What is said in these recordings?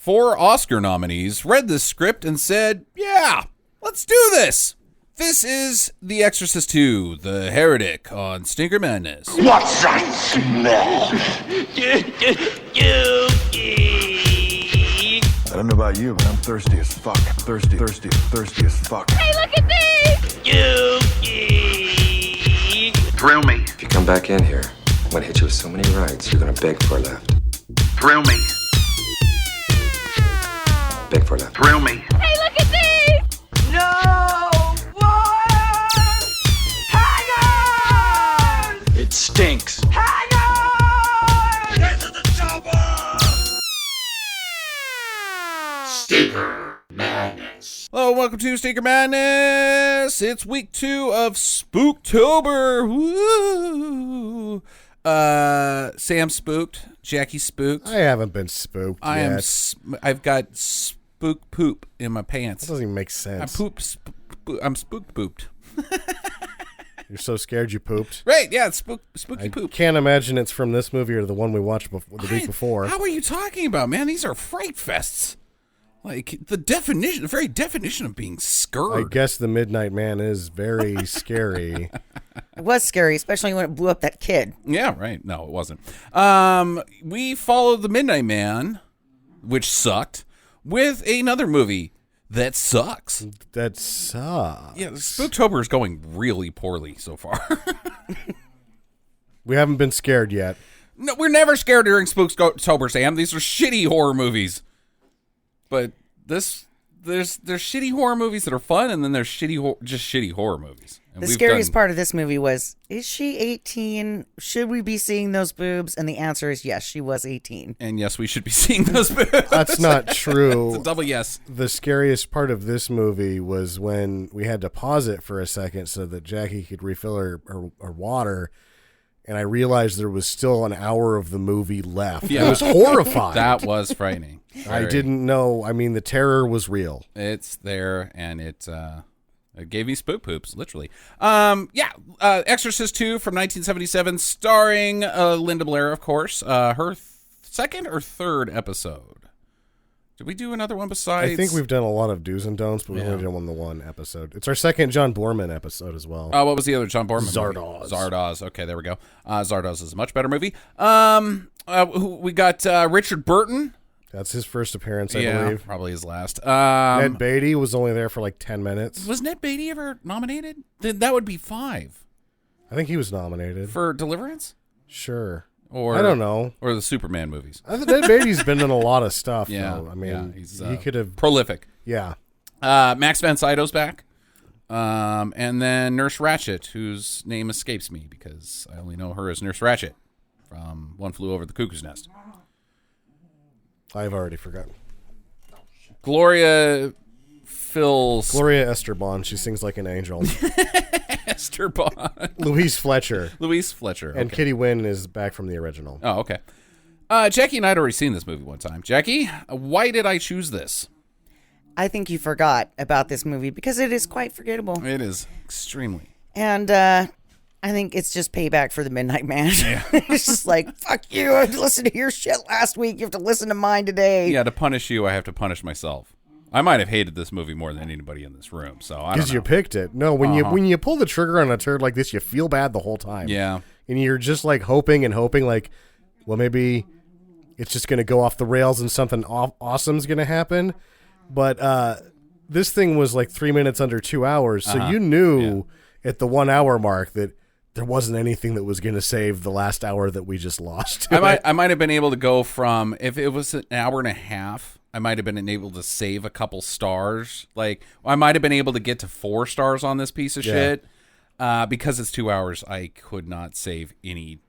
4 Oscar nominees read this script and said, yeah, let's do this. This is The Exorcist II, The Heretic on Stinker Madness. What's that smell? I don't know about you, but I'm thirsty as fuck. Thirsty as fuck. Hey, look at me! Thrill me. If you come back in here, I'm gonna hit you with so many rights, you're gonna beg for a left. Thrill me. Beg for a left. Thrill me. Hey, look at me! No more hangers! It stinks. Hangers! Get to the chopper! Stinker Madness. Hello, welcome to Stinker Madness. It's week 2 of Spooktober. Woo! Sam spooked. Jackie spooked. I haven't been spooked yet. I've got spook poop in my pants. That doesn't even make sense. I'm spooked pooped. You're so scared you pooped. Right? Yeah, it's spooky poop. Can't imagine it's from this movie or the one we watched the week before. How are you talking about, man? These are fright fests. Like the very definition of being scared. I guess the Midnight Man is very scary. It was scary, especially when it blew up that kid. Yeah, right. No, it wasn't. We followed the Midnight Man, which sucked, with another movie that sucks. That sucks. Yeah, Spooktober is going really poorly so far. We haven't been scared yet. No, we're never scared during Spooktober, Sam. These are shitty horror movies. But there's shitty horror movies that are fun, and then there's shitty horror movies. And the scariest part of this movie was, is she 18? Should we be seeing those boobs? And the answer is yes, she was 18. And yes, we should be seeing those boobs. That's not true. It's a double yes. The scariest part of this movie was when we had to pause it for a second so that Jackie could refill her water. And I realized there was still an hour of the movie left. Yeah. I was horrified. That was frightening. I didn't know. I mean, the terror was real. It's there, and it gave me spook poops, literally. Exorcist II from 1977, starring Linda Blair, of course. Her second or third episode. Did we do another one besides? I think we've done a lot of do's and don'ts, but we only did one episode. It's our second John Borman episode as well. What was the other John Borman Zardoz. movie? Zardoz. Okay, there we go. Zardoz is a much better movie. We got Richard Burton. That's his first appearance, I believe. Probably his last. Ned Beatty was only there for like 10 minutes. Was Ned Beatty ever nominated? That would be 5. I think he was nominated. For Deliverance? Sure. Or I don't know. Or the Superman movies. I think Ned Beatty's been in a lot of stuff, Yeah. though. I mean, he could have... Prolific. Yeah. Max von Sydow's back. And then Nurse Ratched, whose name escapes me because I only know her as Nurse Ratched from One Flew Over the Cuckoo's Nest. I've already forgotten. Gloria Esteban. She sings like an angel. Esteban. Louise Fletcher. Okay. And Kitty Wynn is back from the original. Oh, okay. Jackie and I had already seen this movie one time. Jackie, why did I choose this? I think you forgot about this movie because it is quite forgettable. It is extremely. And I think it's just payback for the Midnight Man. Yeah. It's just like, fuck you. I listened to your shit last week. You have to listen to mine today. Yeah, to punish you, I have to punish myself. I might have hated this movie more than anybody in this room, so I don't know. Because you picked it. No, when you pull the trigger on a turd like this, you feel bad the whole time. Yeah. And you're just like hoping, like, well, maybe it's just going to go off the rails and something awesome's going to happen. But this thing was like 3 minutes under 2 hours, so you knew at the 1 hour mark that there wasn't anything that was going to save the last hour that we just lost. I might have been able to go from, if it was an hour and a half, I might have been able to save a couple stars. Like, I might have been able to get to 4 stars on this piece of shit. Because it's 2 hours, I could not save any.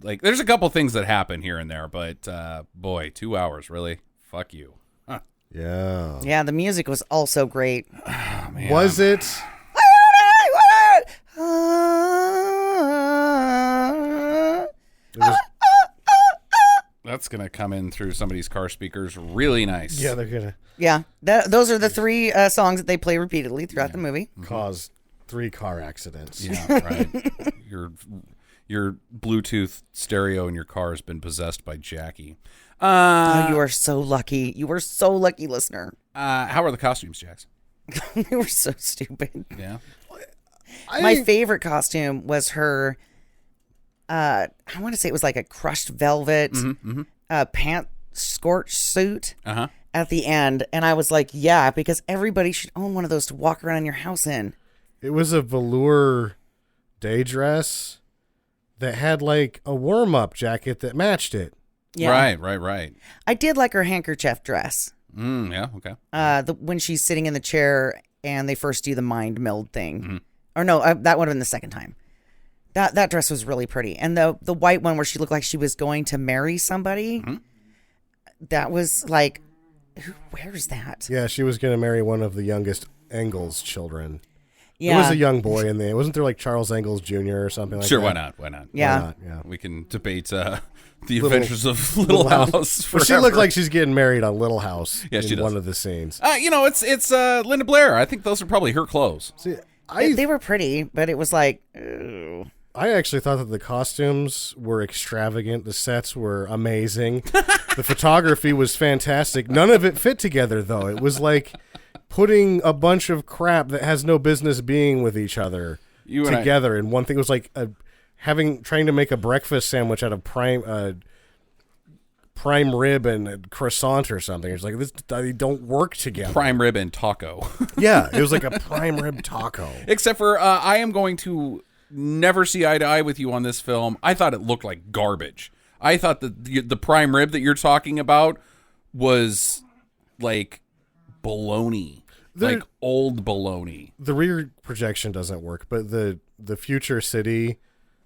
Like, there's a couple things that happen here and there, but boy, 2 hours, really? Fuck you. Huh. Yeah. Yeah, the music was also great. Oh, man. Was it? That's going to come in through somebody's car speakers really nice. Yeah, they're going to. Yeah, those are the 3 songs that they play repeatedly throughout the movie. Cause 3 car accidents. Yeah, right. Your Bluetooth stereo in your car has been possessed by Jackie. Oh, you are so lucky. You were so lucky, listener. How are the costumes, Jax? They were so stupid. Yeah. My favorite costume was her, I want to say it was like a crushed velvet pant scorch suit at the end. And I was like, yeah, because everybody should own one of those to walk around your house in. It was a velour day dress that had like a warm-up jacket that matched it. Yeah. Right. I did like her handkerchief dress. Yeah, okay. When she's sitting in the chair and they first do the mind meld thing. Or no, that would have been the second time. That dress was really pretty. And the white one where she looked like she was going to marry somebody, that was like, who wears that? Yeah, she was going to marry one of the youngest Engels children. Yeah. There was a young boy in there. Wasn't there like Charles Engels Jr. or something like that? Sure, why not? Yeah. Yeah. We can debate the adventures of Little House. Well, she looked like she's getting married on Little House Yeah, she in does. one of the scenes. It's Linda Blair. I think those are probably her clothes. See, They were pretty, but it was like, ew. I actually thought that the costumes were extravagant. The sets were amazing. The photography was fantastic. None of it fit together, though. It was like putting a bunch of crap that has no business being with each other together in one thing. It was like trying to make a breakfast sandwich out of prime rib and a croissant or something. It's like, they don't work together. Prime rib and taco. Yeah, it was like a prime rib taco. Except for I am going to never see eye to eye with you on this film. I thought it looked like garbage. I thought that the prime rib that you're talking about was like bologna, like old bologna. The rear projection doesn't work, but the future city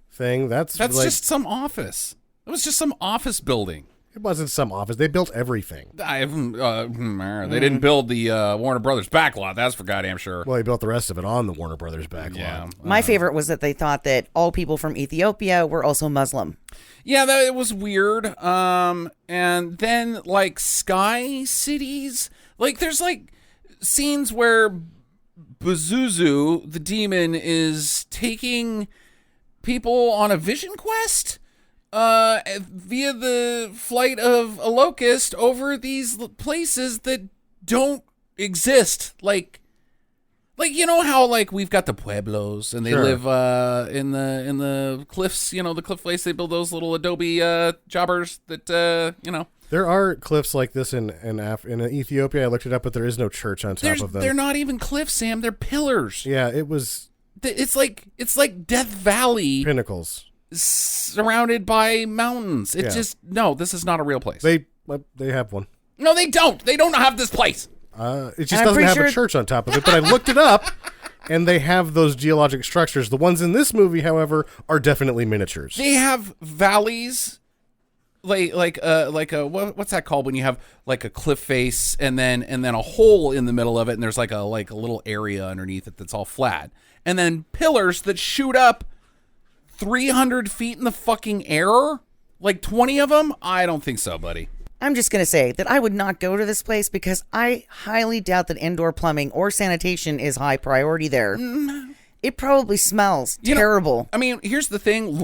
thing, that's like, just some office. It was just some office building. It wasn't some office. They built everything. They didn't build the Warner Brothers backlot. That's for goddamn sure. Well, they built the rest of it on the Warner Brothers backlot. Yeah. My favorite was that they thought that all people from Ethiopia were also Muslim. Yeah, it was weird. And then like sky cities, like there's like scenes where Pazuzu, the demon, is taking people on a vision quest via the flight of a locust over these places that don't exist. Like you know how like we've got the pueblos and they live in the cliffs, the cliff face. They build those little adobe jobbers that There are cliffs like this in Ethiopia. I looked it up, but there is no church on top of them. They're not even cliffs, Sam. They're pillars. Yeah, it was. It's like Death Valley, pinnacles surrounded by mountains. This is not a real place. They have one. No, they don't. They don't have this place. It just doesn't have a church on top of it. But I looked it up, and they have those geologic structures. The ones in this movie, however, are definitely miniatures. They have valleys, like what's that called when you have like a cliff face and then a hole in the middle of it, and there's like a little area underneath it that's all flat, and then pillars that shoot up 300 feet in the fucking air, like 20 of them. I don't think so, buddy. I'm just going to say that I would not go to this place because I highly doubt that indoor plumbing or sanitation is high priority there. It probably smells terrible. I mean, here's the thing.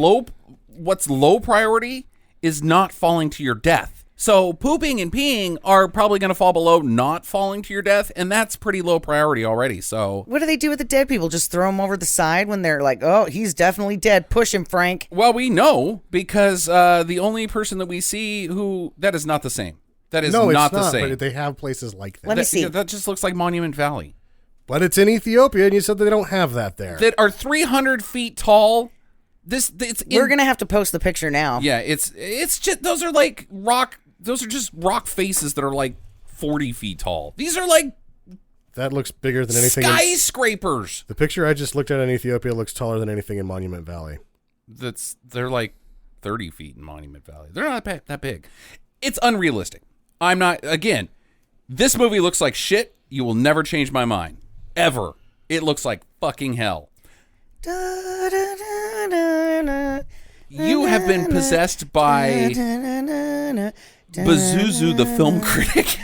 What's low priority is not falling to your death. So pooping and peeing are probably going to fall below not falling to your death, and that's pretty low priority already. So what do they do with the dead people? Just throw them over the side when they're like, oh, he's definitely dead. Push him, Frank. Well, we know because the only person that we see that is not the same. That is not the same. But they have places like that. Let me see. That just looks like Monument Valley. But it's in Ethiopia, and you said they don't have that there. That are 300 feet tall. We're gonna have to post the picture now. Yeah, it's just those are like rock. Those are just rock faces that are like 40 feet tall. These are like that looks bigger than anything. Skyscrapers. The picture I just looked at in Ethiopia looks taller than anything in Monument Valley. They're like 30 feet in Monument Valley. They're not that big. It's unrealistic. I'm not. Again, this movie looks like shit. You will never change my mind ever. It looks like fucking hell. You have been possessed by Pazuzu, the film critic.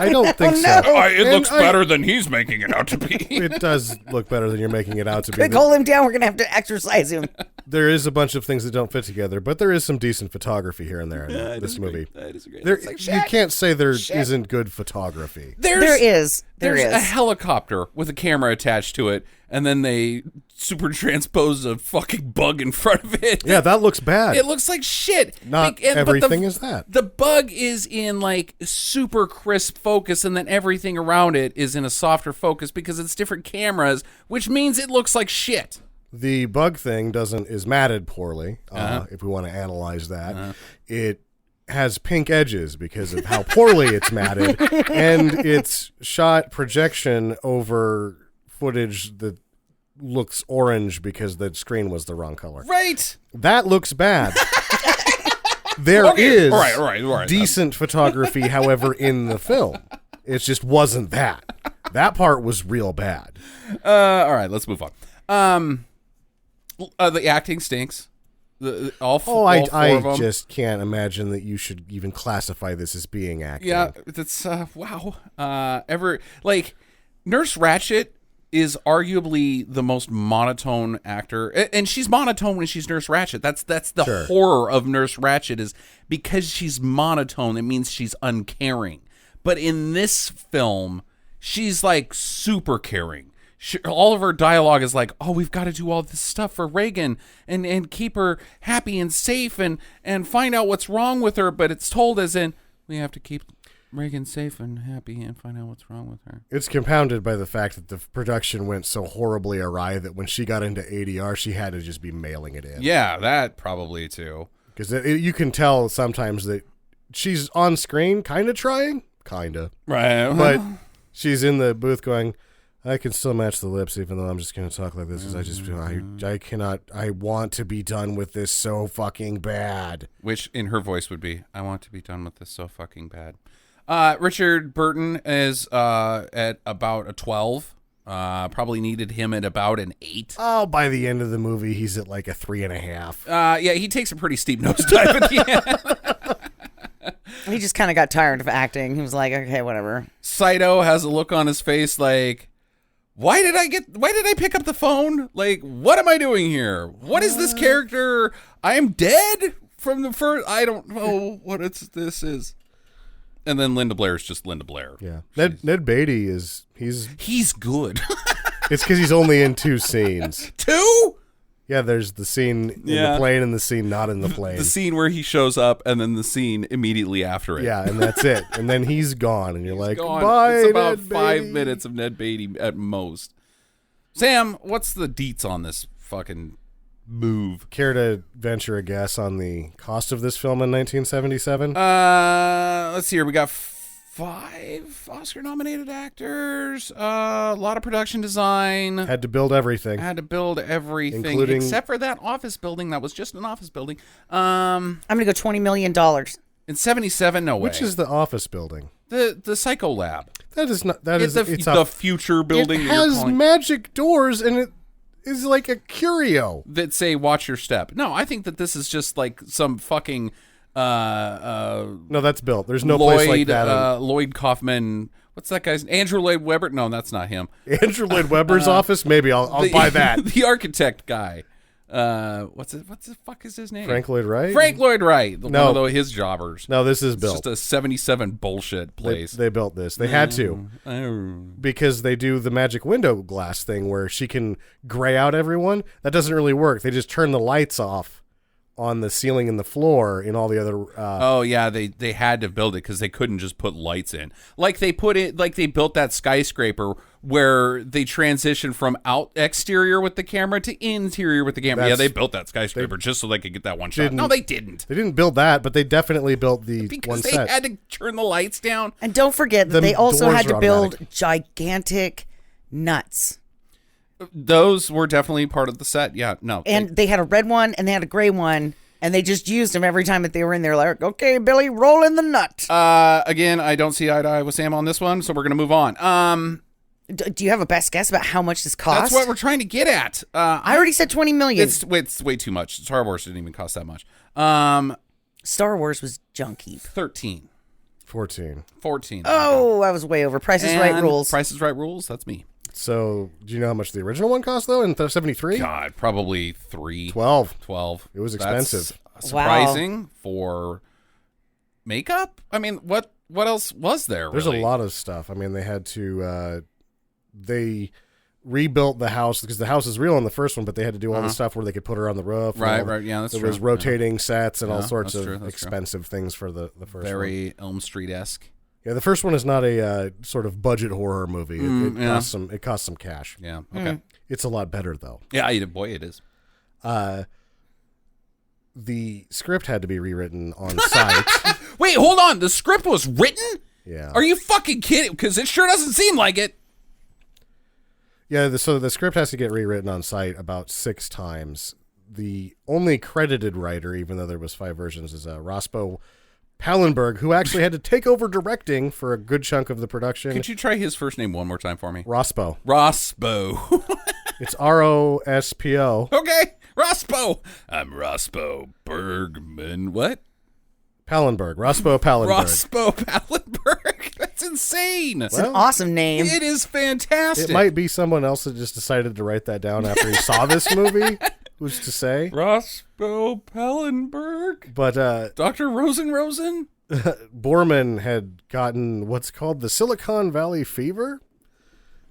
I don't think so. It looks better than he's making it out to be. It does look better than you're making it out to be. Quick, hold him down. We're going to have to exercise him. there is a bunch of things that don't fit together, but there is some decent photography here and there in this movie. I disagree. There, It's like, you shit. can't say there not good photography. There is a helicopter with a camera attached to it, and then they super transpose a fucking bug in front of it. Yeah, that looks bad. It looks like shit. Not but everything is that. The bug is in like super crisp focus, and then everything around it is in a softer focus because it's different cameras, which means it looks like shit. The bug thing is matted poorly, if we want to analyze that. It has pink edges because of how poorly it's matted, and it's shot projection over footage that looks orange because the screen was the wrong color. Right. That looks bad. There is All right. decent photography, however, in the film. It just wasn't that. That part was real bad. All right, let's move on. The acting stinks. All four of them. I just can't imagine that you should even classify this as being acting. Yeah, that's wow. Nurse Ratched is arguably the most monotone actor, and she's monotone when she's Nurse Ratched. That's the horror of Nurse Ratched, is because she's monotone, it means she's uncaring. But in this film, she's like super caring. All of her dialogue is like, oh, we've got to do all this stuff for Reagan and keep her happy and safe and find out what's wrong with her. But it's told as in, we have to keep Reagan safe and happy and find out what's wrong with her. It's compounded by the fact that the production went so horribly awry that when she got into ADR, she had to just be mailing it in. Yeah, that probably too. Because you can tell sometimes that she's on screen kind of trying, kind of. Right. But she's in the booth going, I can still match the lips even though I'm just going to talk like this because I just feel I cannot, I want to be done with this so fucking bad. Which in her voice would be, I want to be done with this so fucking bad. Richard Burton is at about a 12. Probably needed him at about an 8. Oh, by the end of the movie, he's at like a 3.5. Yeah, he takes a pretty steep nosedive at the end. He just kind of got tired of acting. He was like, okay, whatever. Saito has a look on his face like, why did I pick up the phone? Like, what am I doing here? What is this character? I am dead from the first. I don't know what this is. And then Linda Blair is just Linda Blair. Yeah, Ned Beatty he's good. It's because he's only in 2 scenes. 2? Yeah, there's the scene in the plane and the scene not in the plane. The scene where he shows up and then the scene immediately after it. Yeah, and that's it. And then he's gone, and you're like, gone. bye, It's about Ned 5 Beatty. minutes of Ned Beatty at most. Sam, what's the deets on this fucking move? Care to venture a guess on the cost of this film in 1977? Let's see here. We got 5 Oscar-nominated actors. A lot of production design. Had to build everything. Including- except for that office building. That was just an office building. I'm going to go $20 million. In 77, no way. Which is the office building? The Psycho Lab. That is not. It's the future building. It that you're has calling- magic doors, and it is like a curio. that say "Watch your step." No, I think that this is just like some fucking No, that's built. There's no Lloyd, place like that. Lloyd Kaufman. What's that guy's? Andrew Lloyd Webber? No, that's not him. Andrew Lloyd Webber's office. Maybe I'll buy that. The architect guy. What the fuck is his name? Frank Lloyd Wright. Frank Lloyd Wright. No. One of his jobbers. No, this is It's built. just a 77 bullshit place. They built this. They had to. Because they do the magic window glass thing where she can gray out everyone. That doesn't really work. They just turn the lights off on the ceiling and the floor in all the other. Oh yeah, they had to build it because they couldn't just put lights in. Like they built that skyscraper where they transitioned from exterior with the camera to interior with the camera. Yeah, they built that skyscraper just so they could get that one shot. No, they didn't. They didn't build that, but they definitely built the Because one they set. had to turn the lights down. And don't forget that The they also doors had to are build automatic. gigantic nuts. Those were definitely part of the set. Yeah, no. And they had a red one and they had a gray one. And they just used them every time that they were in there. Like, okay, Billy, roll in the nut. Again, I don't see eye to eye with Sam on this one, so we're gonna move on. Do you have a best guess about how much this cost? That's what we're trying to get at. I already said $20 million. It's way too much. Star Wars didn't even cost that much. Star Wars was junky. 13. 14. 14. Oh, I was way over. Price is Right rules. Price is Right rules. That's me. So, do you know how much the original one cost, though, in 73? God, probably 3. 12. 12. It was That's expensive. surprising for makeup. I mean, what else was there? There's really? a lot of stuff. I mean, they had to, they rebuilt the house because the house is real in the first one, but they had to do all the stuff where they could put her on the roof. Right. Yeah, that's there true. was rotating sets and all sorts that's of true, that's expensive things for the first one. Very Elm Street-esque. Yeah, the first one is not a sort of budget horror movie. It cost some cash. Yeah. Okay. It's a lot better though. Yeah, boy, it is. The script had to be rewritten on site. Wait, hold on. The script was written? Yeah. Are you fucking kidding? Because it sure doesn't seem like it. Yeah, so the script has to get rewritten on site about 6 times. The only credited writer, even though there was 5 versions, is Rospo Pallenberg, who actually had to take over directing for a good chunk of the production. Could you try his first name one more time for me? Rospo. It's Rospo. Okay, Rospo. I'm Rospo Bergman. What? Pallenberg. Rospo Pallenberg. Rospo Pallenberg. That's insane. It's an awesome name. It is fantastic. It might be someone else that just decided to write that down after he saw this movie. Who's to say? Rospo Pallenberg. But Dr. Rosen? Borman had gotten what's called the Silicon Valley fever,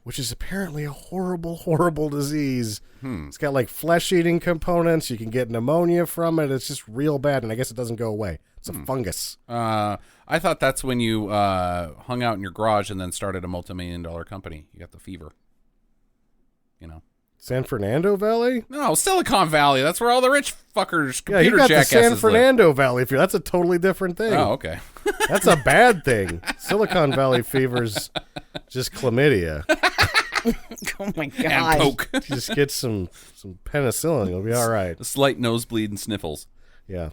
which is apparently a horrible, horrible disease. It's got like flesh-eating components. You can get pneumonia from it. It's just real bad, and I guess it doesn't go away. It's a fungus. I thought that's when you hung out in your garage and then started a multi-million-dollar company. You got the fever. You know. San Fernando Valley? No, Silicon Valley. That's where all the rich fuckers, Yeah, you computer got the jackasses San Fernando Valley fever. That's a totally different thing. live. Oh, okay. That's a bad thing. Silicon Valley fever's just chlamydia. Oh my god. And coke. Just get some penicillin. You'll be all right. A slight nosebleed and sniffles. Yeah.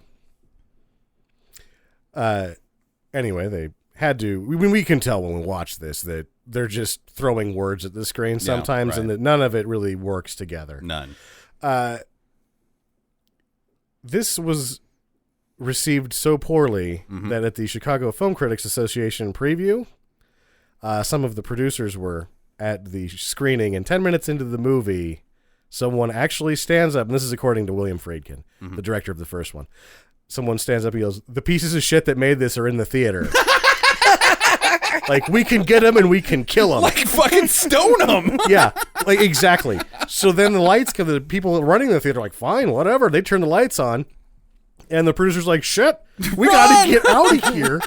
Anyway, they had to. We can tell when we watch this that they're just throwing words at the screen sometimes, right. and that none of it really works together. None. This was received so poorly that at the Chicago Film Critics Association preview, some of the producers were at the screening, and 10 minutes into the movie, someone actually stands up, and this is according to William Friedkin, the director of the first one. Someone stands up and goes, "The pieces of shit that made this are in the theater." Like, we can get them and we can kill them. Like fucking stone them. Yeah, like exactly. So then the lights come, the people running the theater are like, fine, whatever. They turn the lights on, and the producer's like, shit, we got to get out of here.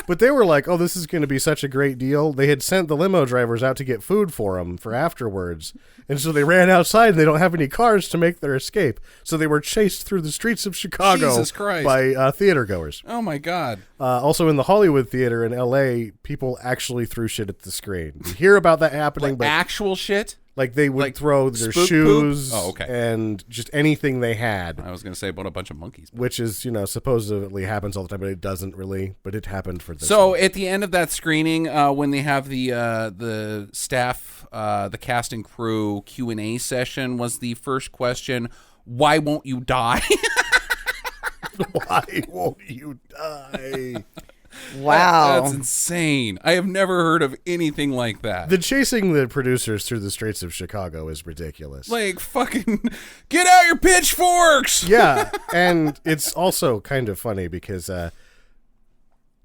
But they were like, oh, this is going to be such a great deal. They had sent the limo drivers out to get food for them for afterwards. And so they ran outside, and they don't have any cars to make their escape. So they were chased through the streets of Chicago Jesus Christ. by theater goers. Oh my God. Also in the Hollywood Theater in L.A., people actually threw shit at the screen. You hear about that happening, Like but actual shit? like they would like throw their spook poop? shoes Oh, okay. and just anything they had, I was going to say about a bunch of monkeys. which is, supposedly happens all the time, but it doesn't really. But it happened for this So one. at the end of that screening, when they have the staff, the cast and crew Q&A session, was the first question, why won't you die? Why won't you die? Wow. That's insane. I have never heard of anything like that. The chasing the producers through the streets of Chicago is ridiculous. Like, fucking, get out your pitchforks! Yeah, and it's also kind of funny because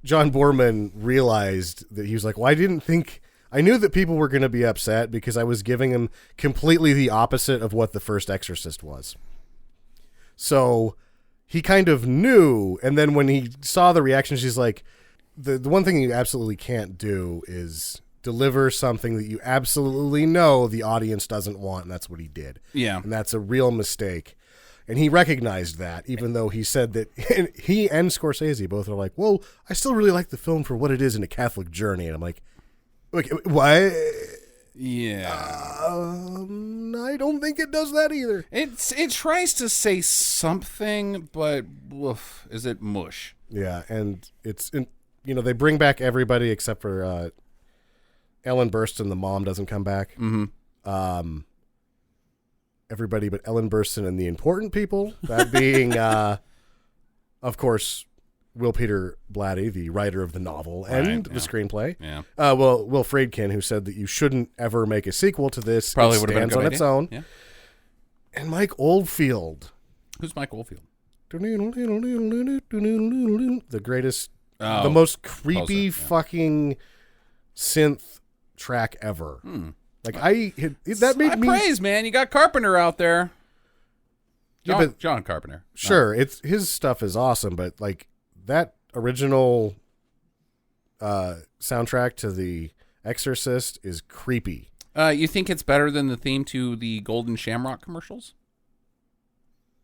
John Borman realized that he was like, well, I knew that people were going to be upset because I was giving them completely the opposite of what the first Exorcist was. So he kind of knew, and then when he saw the reactions, he's like, the one thing you absolutely can't do is deliver something that you absolutely know the audience doesn't want, and that's what he did. Yeah. And that's a real mistake. And he recognized that, even though he said that he and Scorsese both are like, well, I still really like the film for what it is in a Catholic journey. And I'm like, what? Yeah. I don't think it does that either. It tries to say something, but woof, is it mush? Yeah, and they bring back everybody except for Ellen Burstyn. The mom doesn't come back. Mm-hmm. Everybody but Ellen Burstyn and the important people. That being, of course, Will Peter Blatty, the writer of the novel and the screenplay. Yeah. Will Friedkin, who said that you shouldn't ever make a sequel to this. Probably it would have been a stands good on idea. its own. Yeah. And Mike Oldfield. Who's Mike Oldfield? The greatest, Oh, the most creepy composer, yeah. fucking synth track ever. Like that made I me praise, man. You got Carpenter out there. Yeah, but- John Carpenter. sure. It's his stuff is awesome, but like that original soundtrack to The Exorcist is creepy. You think it's better than the theme to the Golden Shamrock commercials?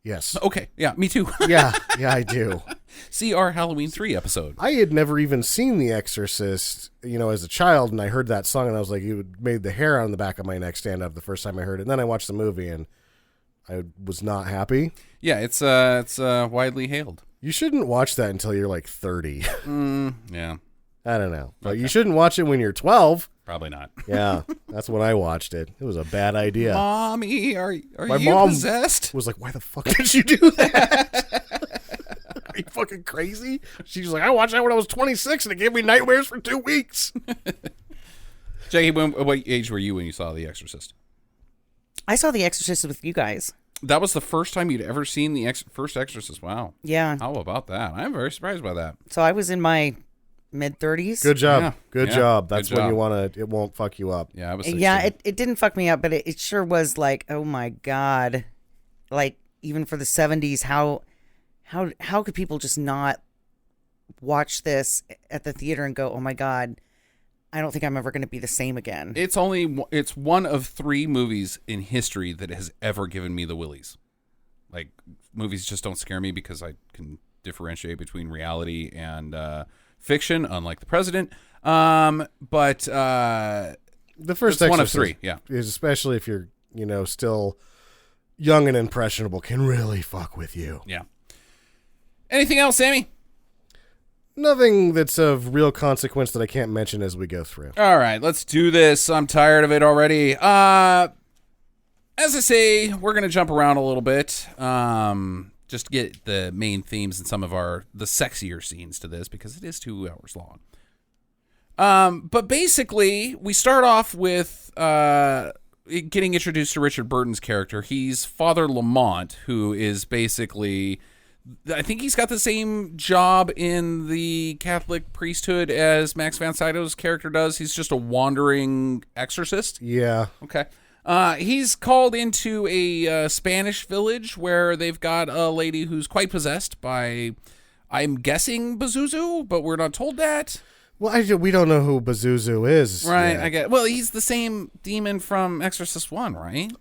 Yes. Okay. Yeah, me too. yeah, I do. See our Halloween 3 episode. I had never even seen The Exorcist, as a child, and I heard that song, and I was like, it made the hair on the back of my neck stand up the first time I heard it. And then I watched the movie, and I was not happy. Yeah, it's widely hailed. You shouldn't watch that until you're like 30. Yeah, I don't know. But you shouldn't watch it when you're 12. probably not. Yeah, that's when I watched it. It was a bad idea. Mommy, are My you mom possessed? was like, why the fuck did you do that? Are you fucking crazy? She's like, I watched that when I was 26 and it gave me nightmares for 2 weeks. Jackie, what age were you when you saw The Exorcist? I saw The Exorcist with you guys. That was the first time you'd ever seen the first Exorcist. Wow. Yeah. How about that? I'm very surprised by that. So I was in my mid-30s. Good job. Yeah. Good Yeah. job. That's Good when job. you want to, it won't fuck you up. Yeah, I was 16. Yeah, it didn't fuck me up, but it sure was like, oh my God. Like, even for the 70s, how could people just not watch this at the theater and go, oh my God, I don't think I'm ever going to be the same again. It's one of 3 movies in history that has ever given me the willies. Like, movies just don't scare me because I can differentiate between reality and fiction, unlike The President. But The first it's one of Exorcist 3, yeah. is, especially if you're, still young and impressionable, can really fuck with you. Yeah. Anything else, Sammy? Nothing that's of real consequence that I can't mention as we go through. All right, let's do this. I'm tired of it already. As I say, we're going to jump around a little bit, just to get the main themes and some of the sexier scenes to this, because it is 2 hours long. But basically, we start off with getting introduced to Richard Burton's character. He's Father Lamont, who is basically, I think he's got the same job in the Catholic priesthood as Max von Sydow's character does. He's just a wandering exorcist. Yeah. Okay. He's called into a Spanish village where they've got a lady who's quite possessed by, I'm guessing, Pazuzu, but we're not told that. Well, we don't know who Pazuzu is. Right, yet. I get. Well, he's the same demon from Exorcist 1, right?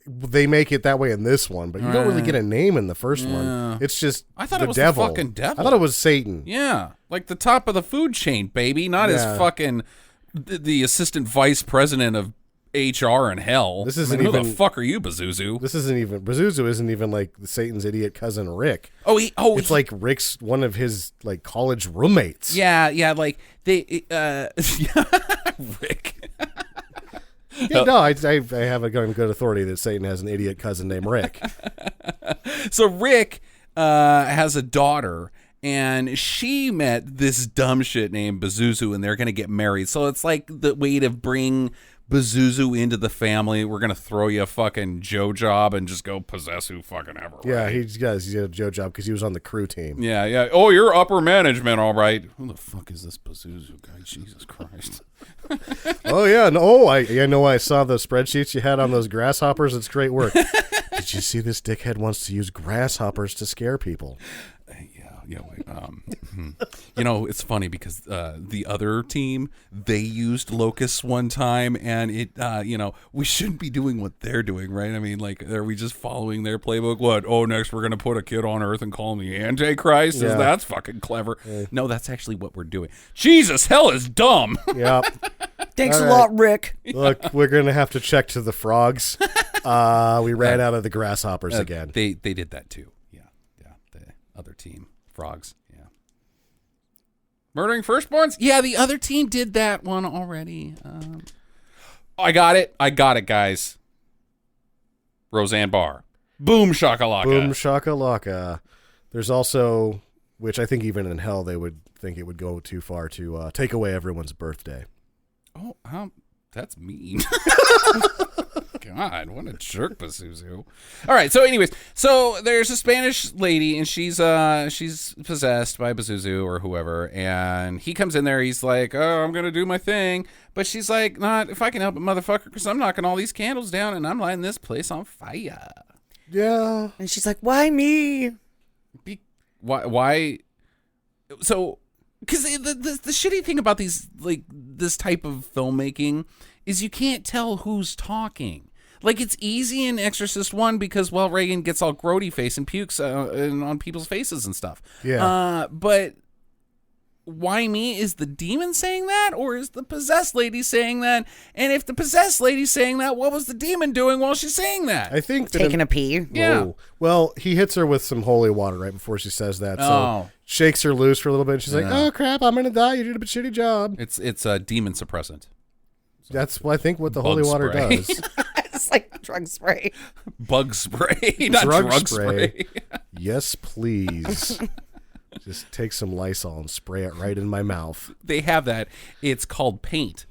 They make it that way in this one, but you don't really get a name in the first one. It's just I thought the it was devil. the fucking devil. I thought it was Satan. Yeah, like the top of the food chain, baby, not as Yeah. fucking the assistant vice president of HR in hell. This I isn't mean, who the even- fuck are you, Pazuzu? This isn't even Pazuzu. Isn't even like Satan's idiot cousin Rick. It's Like Rick's one of his like college roommates. yeah, like they Rick. Yeah, no, I have a good authority that Satan has an idiot cousin named Rick. So Rick has a daughter, and she met this dumb shit named Pazuzu, and they're going to get married. So it's like the way to bring Pazuzu into the family. We're going to throw you a fucking Joe job and just go possess who fucking ever. Yeah, right? he's got a Joe job because he was on the crew team. Yeah. Oh, you're upper management, all right. Who the fuck is this Pazuzu guy? Jesus Christ. Oh yeah, no, I know. I saw the spreadsheets you had on those grasshoppers. It's great work. Did you see this dickhead wants to use grasshoppers to scare people? Yeah. Wait, it's funny because the other team, they used locusts one time, and it, we shouldn't be doing what they're doing, right? I mean, like, are we just following their playbook? What? Oh, next we're gonna put a kid on Earth and call him the Antichrist? Yeah. That's fucking clever. No, that's actually what we're doing. Jesus, hell is dumb. Yeah. Thanks All a right. lot, Rick. Look, we're gonna have to check to the frogs. We ran out of the grasshoppers again. They did that too. Yeah. The other team, frogs. Yeah. Murdering firstborns? Yeah, the other team did that one already. I got it, guys. Roseanne Barr. Boom shakalaka. Boom shakalaka. There's also which I think even in hell they would think it would go too far to take away everyone's birthday. Oh, that's mean. God, what a jerk, Pazuzu. All right, so anyways, so there's a Spanish lady, and she's possessed by Pazuzu or whoever, and he comes in there, he's like, oh, I'm going to do my thing, but she's like, not if I can help it, motherfucker, because I'm knocking all these candles down, and I'm lighting this place on fire. Yeah. And she's like, why me? Why? So, because the shitty thing about this type of filmmaking is you can't tell who's talking. Like, it's easy in Exorcist 1 because, well, Reagan gets all grody face and pukes on people's faces and stuff. Yeah. But why me? Is the demon saying that, or is the possessed lady saying that? And if the possessed lady's saying that, what was the demon doing while she's saying that? I think that Taking a pee. Yeah. Oh. Well, he hits her with some holy water right before she says that. So Oh. shakes her loose for a little bit. And she's like, Yeah. oh, crap, I'm going to die. You did a shitty job. It's a demon suppressant. That's I think what the Bug holy water spray. does. It's like drug spray. Bug spray, not Drug drug spray. spray. Yes, please. Just take some Lysol and spray it right in my mouth. They have that. It's called paint.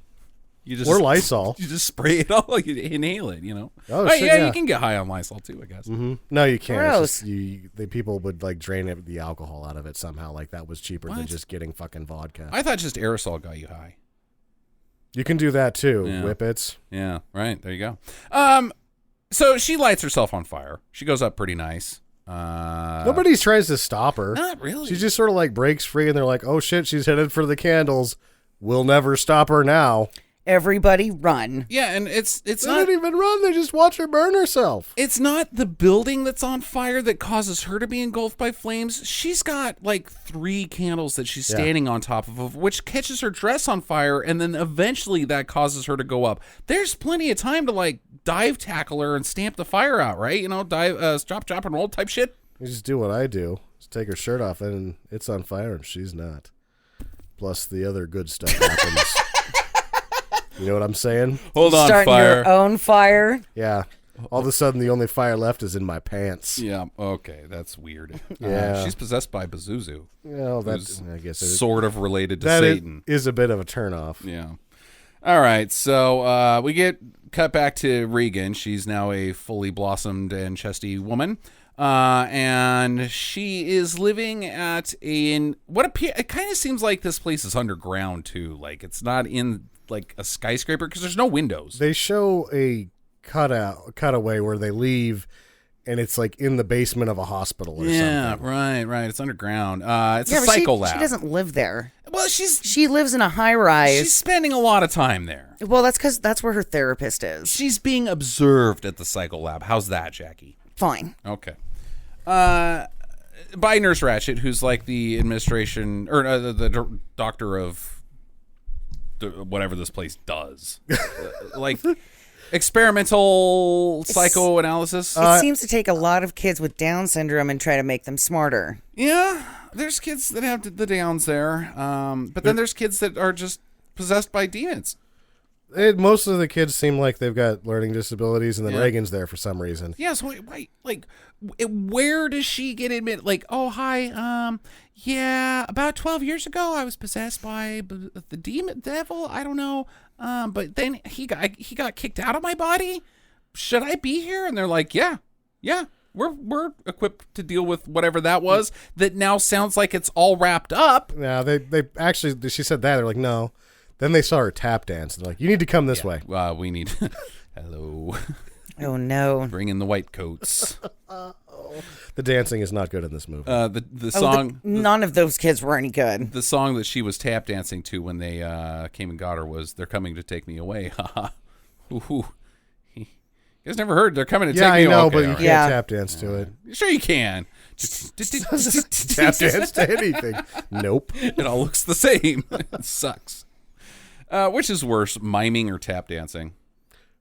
You just Or Lysol. You just spray it all. You inhale it. You know. Oh, Right, shit, yeah, yeah. you can get high on Lysol too, I guess. Mm-hmm. No, you can't. Gross. It's just, the people would like drain the alcohol out of it somehow. Like that was cheaper than What? just getting fucking vodka. I thought just aerosol got you high. You can do that too. Yeah. Whippets. Yeah, right. There you go. So she lights herself on fire. She goes up pretty nice. Nobody tries to stop her. Not really. She just sort of like breaks free, and they're like, "Oh shit, she's headed for the candles. We'll never stop her now." Everybody run. Yeah, and it's They not didn't even run. They just watch her burn herself. it's not the building that's on fire that causes her to be engulfed by flames. She's got like 3 candles that she's standing on top of, which catches her dress on fire, and then eventually that causes her to go up. There's plenty of time to like dive tackle her and stamp the fire out, right? You know, dive, drop, and roll type shit. You just do what I do. Just take her shirt off, and it's on fire, and she's not. Plus, the other good stuff happens. You know what I'm saying? Hold on, Starting fire. your own fire. Yeah. All of a sudden, the only fire left is in my pants. Yeah, okay, that's weird. Yeah. She's possessed by Pazuzu, Well, who's I guess sort of related to that Satan. is a bit of a turnoff. Yeah. All right, so we get cut back to Regan. She's now a fully blossomed and chesty woman. And she is living at it kind of seems like this place is underground too. Like it's not in like a skyscraper because there's no windows. They show a cutaway where they leave, and it's like in the basement of a hospital or something. Right. It's underground. It's Yeah, a but psycho lab. she doesn't live there. Well, She lives in a high rise. she's spending a lot of time there. Well, that's because that's where her therapist is. She's being observed at the psycho lab. How's that, Jackie? Fine. Okay. By Nurse Ratched, who's like the administration or the doctor of whatever this place does, like experimental psychoanalysis. It seems to take a lot of kids with Down syndrome and try to make them smarter. Yeah, there's kids that have the downs there, but then there's kids that are just possessed by demons. Most of the kids seem like they've got learning disabilities, and then Yeah. Reagan's there for some reason. Yeah, so wait, like, where does she get admitted? Like, oh, hi, yeah, about 12 years ago, I was possessed by the demon devil. I don't know, but then he got kicked out of my body. Should I be here? And they're like, yeah, we're equipped to deal with whatever that was. That now sounds like it's all wrapped up. Yeah, they actually, she said that. They're like, no. Then they saw her tap dance. They're like, you need to come this way. We need. Hello, Oh, no. bring in the white coats. The dancing is not good in this movie. The song. None of those kids were any good. The song that she was tap dancing to when they came and got her was "They're Coming to Take Me Away." Haha. Ooh. You guys never heard "They're Coming to yeah, Take Me I know, Away"? but you Okay, can't Yeah. tap dance to it. sure you can. Tap dance to anything. Nope. It all looks the same. It sucks. Which is worse, miming or tap dancing?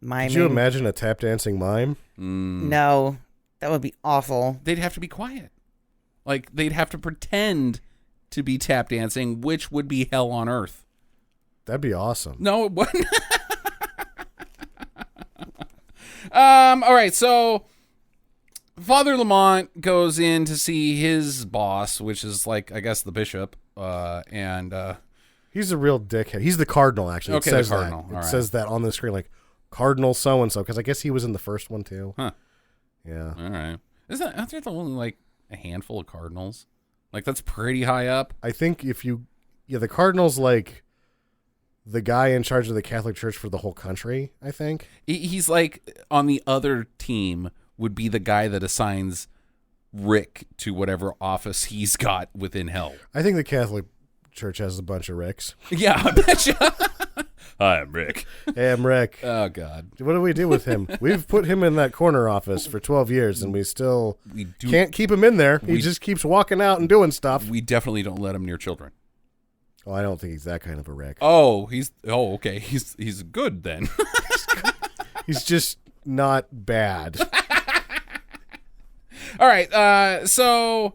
Miming. Could you imagine a tap dancing mime? No. That would be awful. They'd have to be quiet. Like they'd have to pretend to be tap dancing, which would be hell on earth. That'd be awesome. No, it wouldn't. All right, so Father Lamont goes in to see his boss, which is like, I guess, the bishop. He's a real dickhead. He's the cardinal, actually. Okay, it says the cardinal. that. It All right. says that on the screen, like, Cardinal so-and-so, because I guess he was in the first one, too. Huh. Yeah. All right. Aren't there only like a handful of cardinals? Like, that's pretty high up. I think the cardinal's like the guy in charge of the Catholic Church for the whole country, I think. He's like, on the other team would be the guy that assigns Rick to whatever office he's got within hell. I think the Catholic Church has a bunch of Ricks. Yeah, I bet you. Hi, I'm Rick. Hey, I'm Rick. Oh, God. What do we do with him? We've put him in that corner office for 12 years, and we still can't keep him in there. He just keeps walking out and doing stuff. We definitely don't let him near children. Oh, I don't think he's that kind of a Rick. Okay. He's good then. He's just not bad. All right, so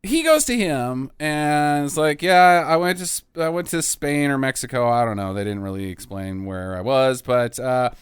he goes to him and it's like, yeah, I went to Spain or Mexico. I don't know. They didn't really explain where I was, but it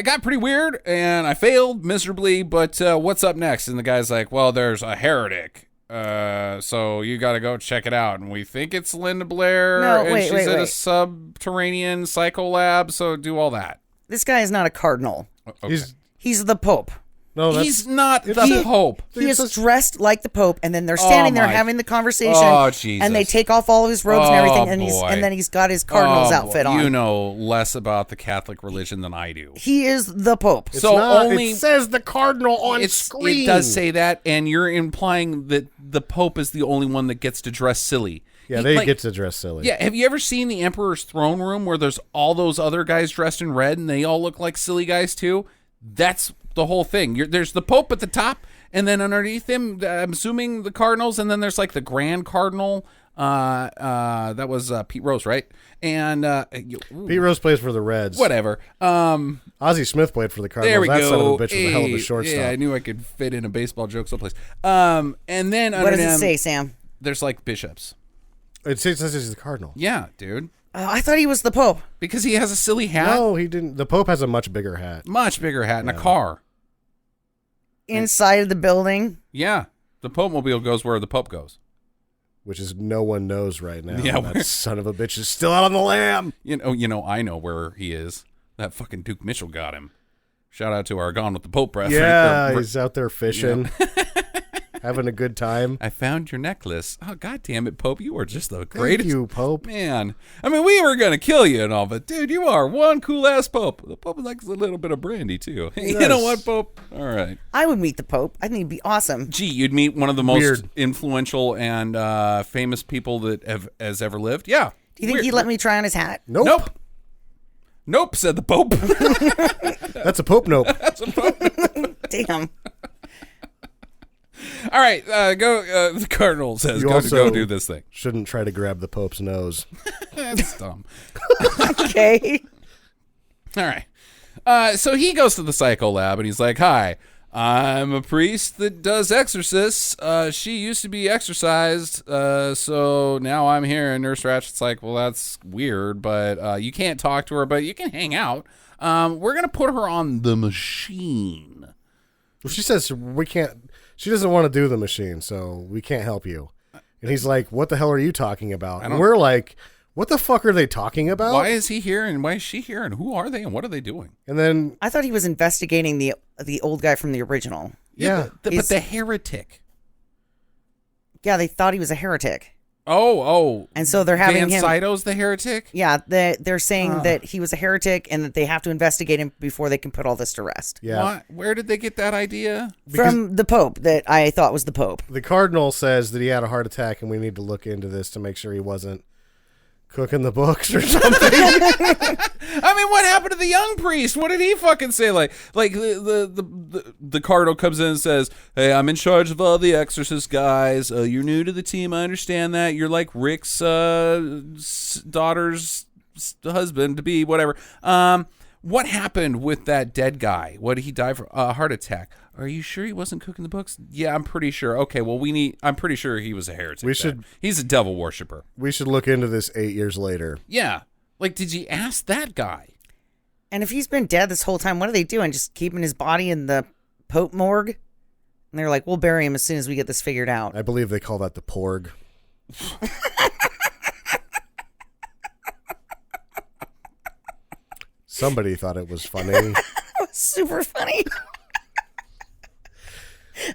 got pretty weird and I failed miserably. But what's up next? And the guy's like, well, there's a heretic. So you got to go check it out. And we think it's Linda Blair. No, and wait, she's wait, at a wait. subterranean psycho lab. So do all that. This guy is not a cardinal. Okay. He's the Pope. No, He's not the Pope. He is dressed like the Pope, and then they're standing there having the conversation. Oh, Jesus. And they take off all of his robes and everything, and boy. then he's got his cardinal's outfit on. You know less about the Catholic religion than I do. He is the Pope. It's So not, only- it says the cardinal on screen. It does say that, and you're implying that the Pope is the only one that gets to dress silly. Yeah, they get to dress silly. Yeah, have you ever seen the Emperor's throne room where there's all those other guys dressed in red and they all look like silly guys too? That's the whole thing. There's the Pope at the top, and then underneath him, I'm assuming the cardinals, and then there's like the Grand Cardinal. That was Pete Rose, right? And Pete Rose plays for the Reds. whatever. Ozzie Smith played for the Cardinals. There we that go. son of a bitch was a hell of a shortstop. Yeah, I knew I could fit in a baseball joke someplace. And then What does under it him, say, Sam? there's like bishops. It says he's the Cardinal. Yeah, dude. Oh, I thought he was the Pope. Because he has a silly hat. No, he didn't. The Pope has a much bigger hat. Much bigger hat and a car. Inside of the building. Yeah. The Pope mobile goes where the Pope goes. Which is no one knows right now. Yeah, That son of a bitch is still out on the lam. You know, I know where he is. That fucking Duke Mitchell got him. Shout out to our Gone with the Pope reference. Yeah, he's out there fishing, having a good time. I found your necklace. Oh, God damn it, Pope. You are just the greatest. Thank you, Pope. Man, I mean, we were going to kill you and all, but dude, you are one cool-ass Pope. The Pope likes a little bit of brandy, too. You know what, Pope? All right. I would meet the Pope. I think he'd be awesome. Gee, you'd meet one of the most Weird. influential and famous people that has ever lived? Yeah. Do you think he'd let me try on his hat? Nope. Nope, said the Pope. That's a Pope nope. That's a Pope. Damn. All right, go. The Cardinal says, You go also do this thing. Shouldn't try to grab the Pope's nose. That's dumb. Okay. All right. So he goes to the psycho lab and he's like, hi, I'm a priest that does exorcists. She used to be exorcised, so now I'm here. And Nurse Ratchet's like, well, that's weird, but you can't talk to her, but you can hang out. We're going to put her on the machine. Well, she says we can't. She doesn't want to do the machine, so we can't help you. And he's like, what the hell are you talking about? And we're like, what the fuck are they talking about? Why is he here and why is she here and who are they and what are they doing? And then, I thought he was investigating the old guy from the original. yeah. But the heretic. Yeah, they thought he was a heretic. Oh. And so they're having Van him. Sydo's the heretic? Yeah, they're saying that he was a heretic and that they have to investigate him before they can put all this to rest. Yeah. What? Where did they get that idea? From the Pope that I thought was the Pope. The Cardinal says that he had a heart attack and we need to look into this to make sure he wasn't cooking the books or something. I mean, what happened to the young priest? What did he fucking say? Like the cardinal comes in and says, "Hey, I'm in charge of all the Exorcist guys. You're new to the team. I understand that. You're like Rick's daughter's husband to be, whatever. What happened with that dead guy? What did he die from? A heart attack. Are you sure he wasn't cooking the books? Yeah, I'm pretty sure. Okay, well, I'm pretty sure he was a heretic. He's a devil worshiper. We should look into this 8 years later. Yeah. Like, did you ask that guy? And if he's been dead this whole time, what are they doing? Just keeping his body in the Pope morgue. And they're like, we'll bury him as soon as we get this figured out. I believe they call that the porg. Somebody thought it was funny. Super funny.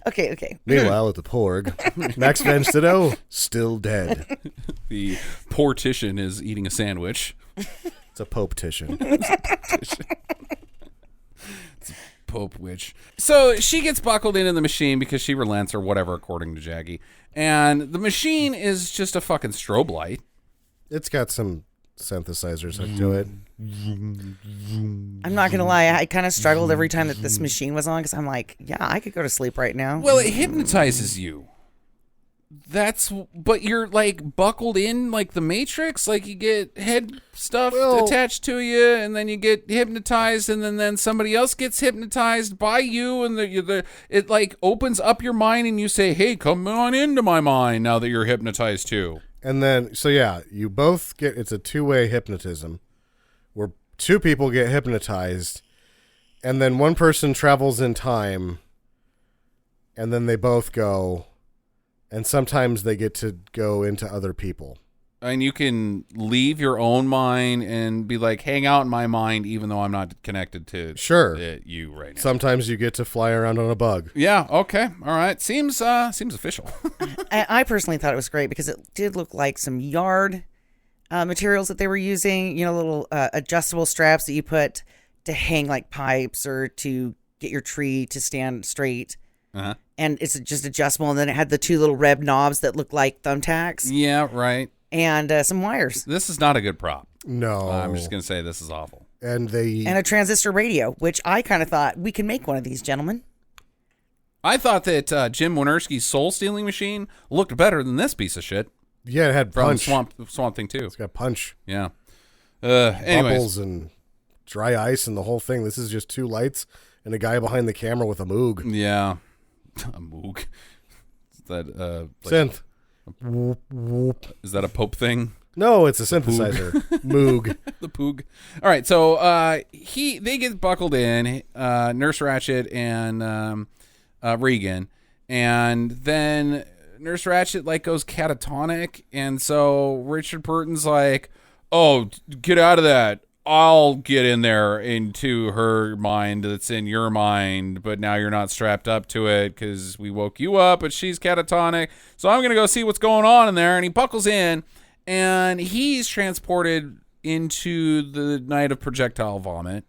Okay. Meanwhile, at the porg, Max Van Sydow still dead. The portician is eating a sandwich. It's a pope-tician. Pope witch. So she gets buckled into the machine because she relents or whatever, according to Jaggy. And the machine is just a fucking strobe light. It's got some synthesizers hooked to it. I'm not going to lie. I kind of struggled every time that this machine was on because I'm like, yeah, I could go to sleep right now. Well, it hypnotizes you. But you're like buckled in like the Matrix, like you get head stuff attached to you, and then you get hypnotized, and then somebody else gets hypnotized by you, and it like opens up your mind, and you say, "Hey, come on into my mind now that you're hypnotized too." And then, so yeah, you both get, it's a two-way hypnotism where two people get hypnotized, and then one person travels in time, and then they both go. And sometimes they get to go into other people. And you can leave your own mind and be like, hang out in my mind, even though I'm not connected to you right now. Sometimes you get to fly around on a bug. Yeah, okay. All right. Seems official. I personally thought it was great because it did look like some yard materials that they were using. You know, little adjustable straps that you put to hang like pipes or to get your tree to stand straight. Uh-huh. And it's just adjustable. And then it had the two little red knobs that look like thumbtacks. Yeah, right. And some wires. This is not a good prop. No. I'm just going to say this is awful. And a transistor radio, which I kind of thought we can make one of these, gentlemen. I thought that Jim Wynorski's soul stealing machine looked better than this piece of shit. Yeah, it had from punch. Swamp Thing 2. It's got punch. Yeah. Bubbles Anyways. and dry ice and the whole thing. This is just two lights and a guy behind the camera with a Moog. Yeah. A Moog. Is that synth? Whoop, whoop. Is that a Pope thing? No, it's a synthesizer. Moog. The Poog. All right, so they get buckled in, Nurse Ratched and Regan, and then Nurse Ratched like goes catatonic, and so Richard Burton's like, "Oh, get out of that. I'll get in there into her mind that's in your mind, but now you're not strapped up to it because we woke you up, but she's catatonic. So I'm going to go see what's going on in there." And he buckles in, and he's transported into the night of projectile vomit.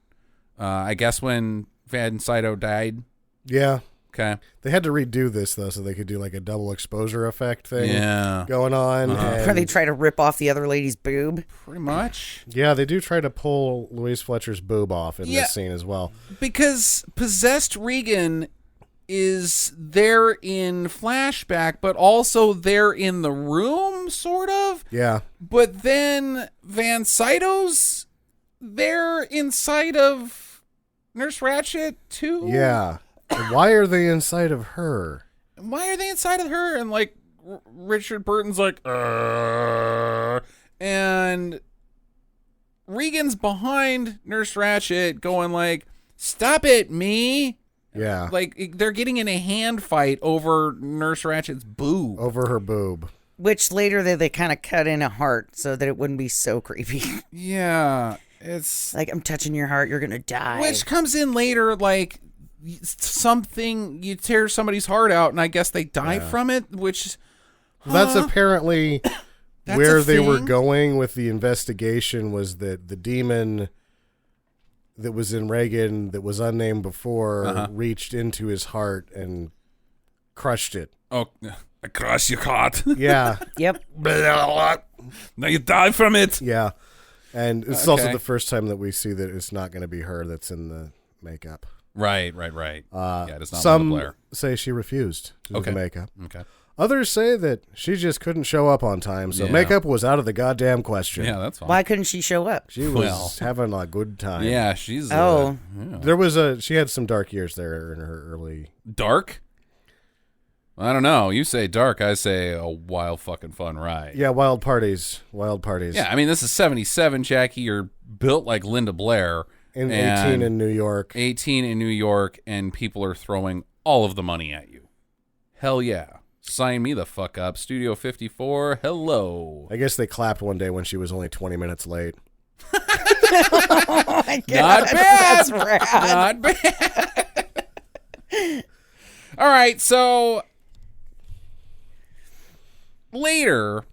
I guess when Van Sydow died. Yeah. Okay. They had to redo this, though, so they could do like a double exposure effect thing Yeah. going on. Where they try to rip off the other lady's boob. Pretty much. Yeah, they do try to pull Louise Fletcher's boob off in this scene as well. Because possessed Regan is there in flashback, but also there in the room, sort of. Yeah. But then Van Sydow's there inside of Nurse Ratched, too. Yeah. Why are they inside of her? Why are they inside of her? And like Richard Burton's like, and Regan's behind Nurse Ratched going like, "Stop it, me." Yeah. Like they're getting in a hand fight over Nurse Ratched's boob. Over her boob. Which later they kind of cut in a heart so that it wouldn't be so creepy. Yeah. It's like, "I'm touching your heart, you're going to die." Which comes in later, like something, you tear somebody's heart out and I guess they die from it, which that's apparently that's where a they were thing? going with the investigation, was that the demon that was in Reagan that was unnamed before reached into his heart and crushed it. Oh, I crushed your heart. Yeah. Yep. Now you die from it. Yeah. And it's also the first time that we see that it's not going to be her that's in the makeup. Right. Yeah, it's not some Linda Blair. say she refused to do the makeup. Okay. Others say that she just couldn't show up on time, so makeup was out of the goddamn question. Yeah, that's fine. Why couldn't she show up? She was having a good time. Yeah, she's There was she had some dark years there in her early. Dark? I don't know. You say dark, I say a wild fucking fun ride. Yeah, wild parties. Yeah, I mean, this is 77, Jackie. You're built like Linda Blair. In And 18 in New York. 18 in New York, and people are throwing all of the money at you. Hell yeah. Sign me the fuck up. Studio 54, hello. I guess they clapped one day when she was only 20 minutes late. Oh my God. Not bad. That's rad. Not bad. All right, so later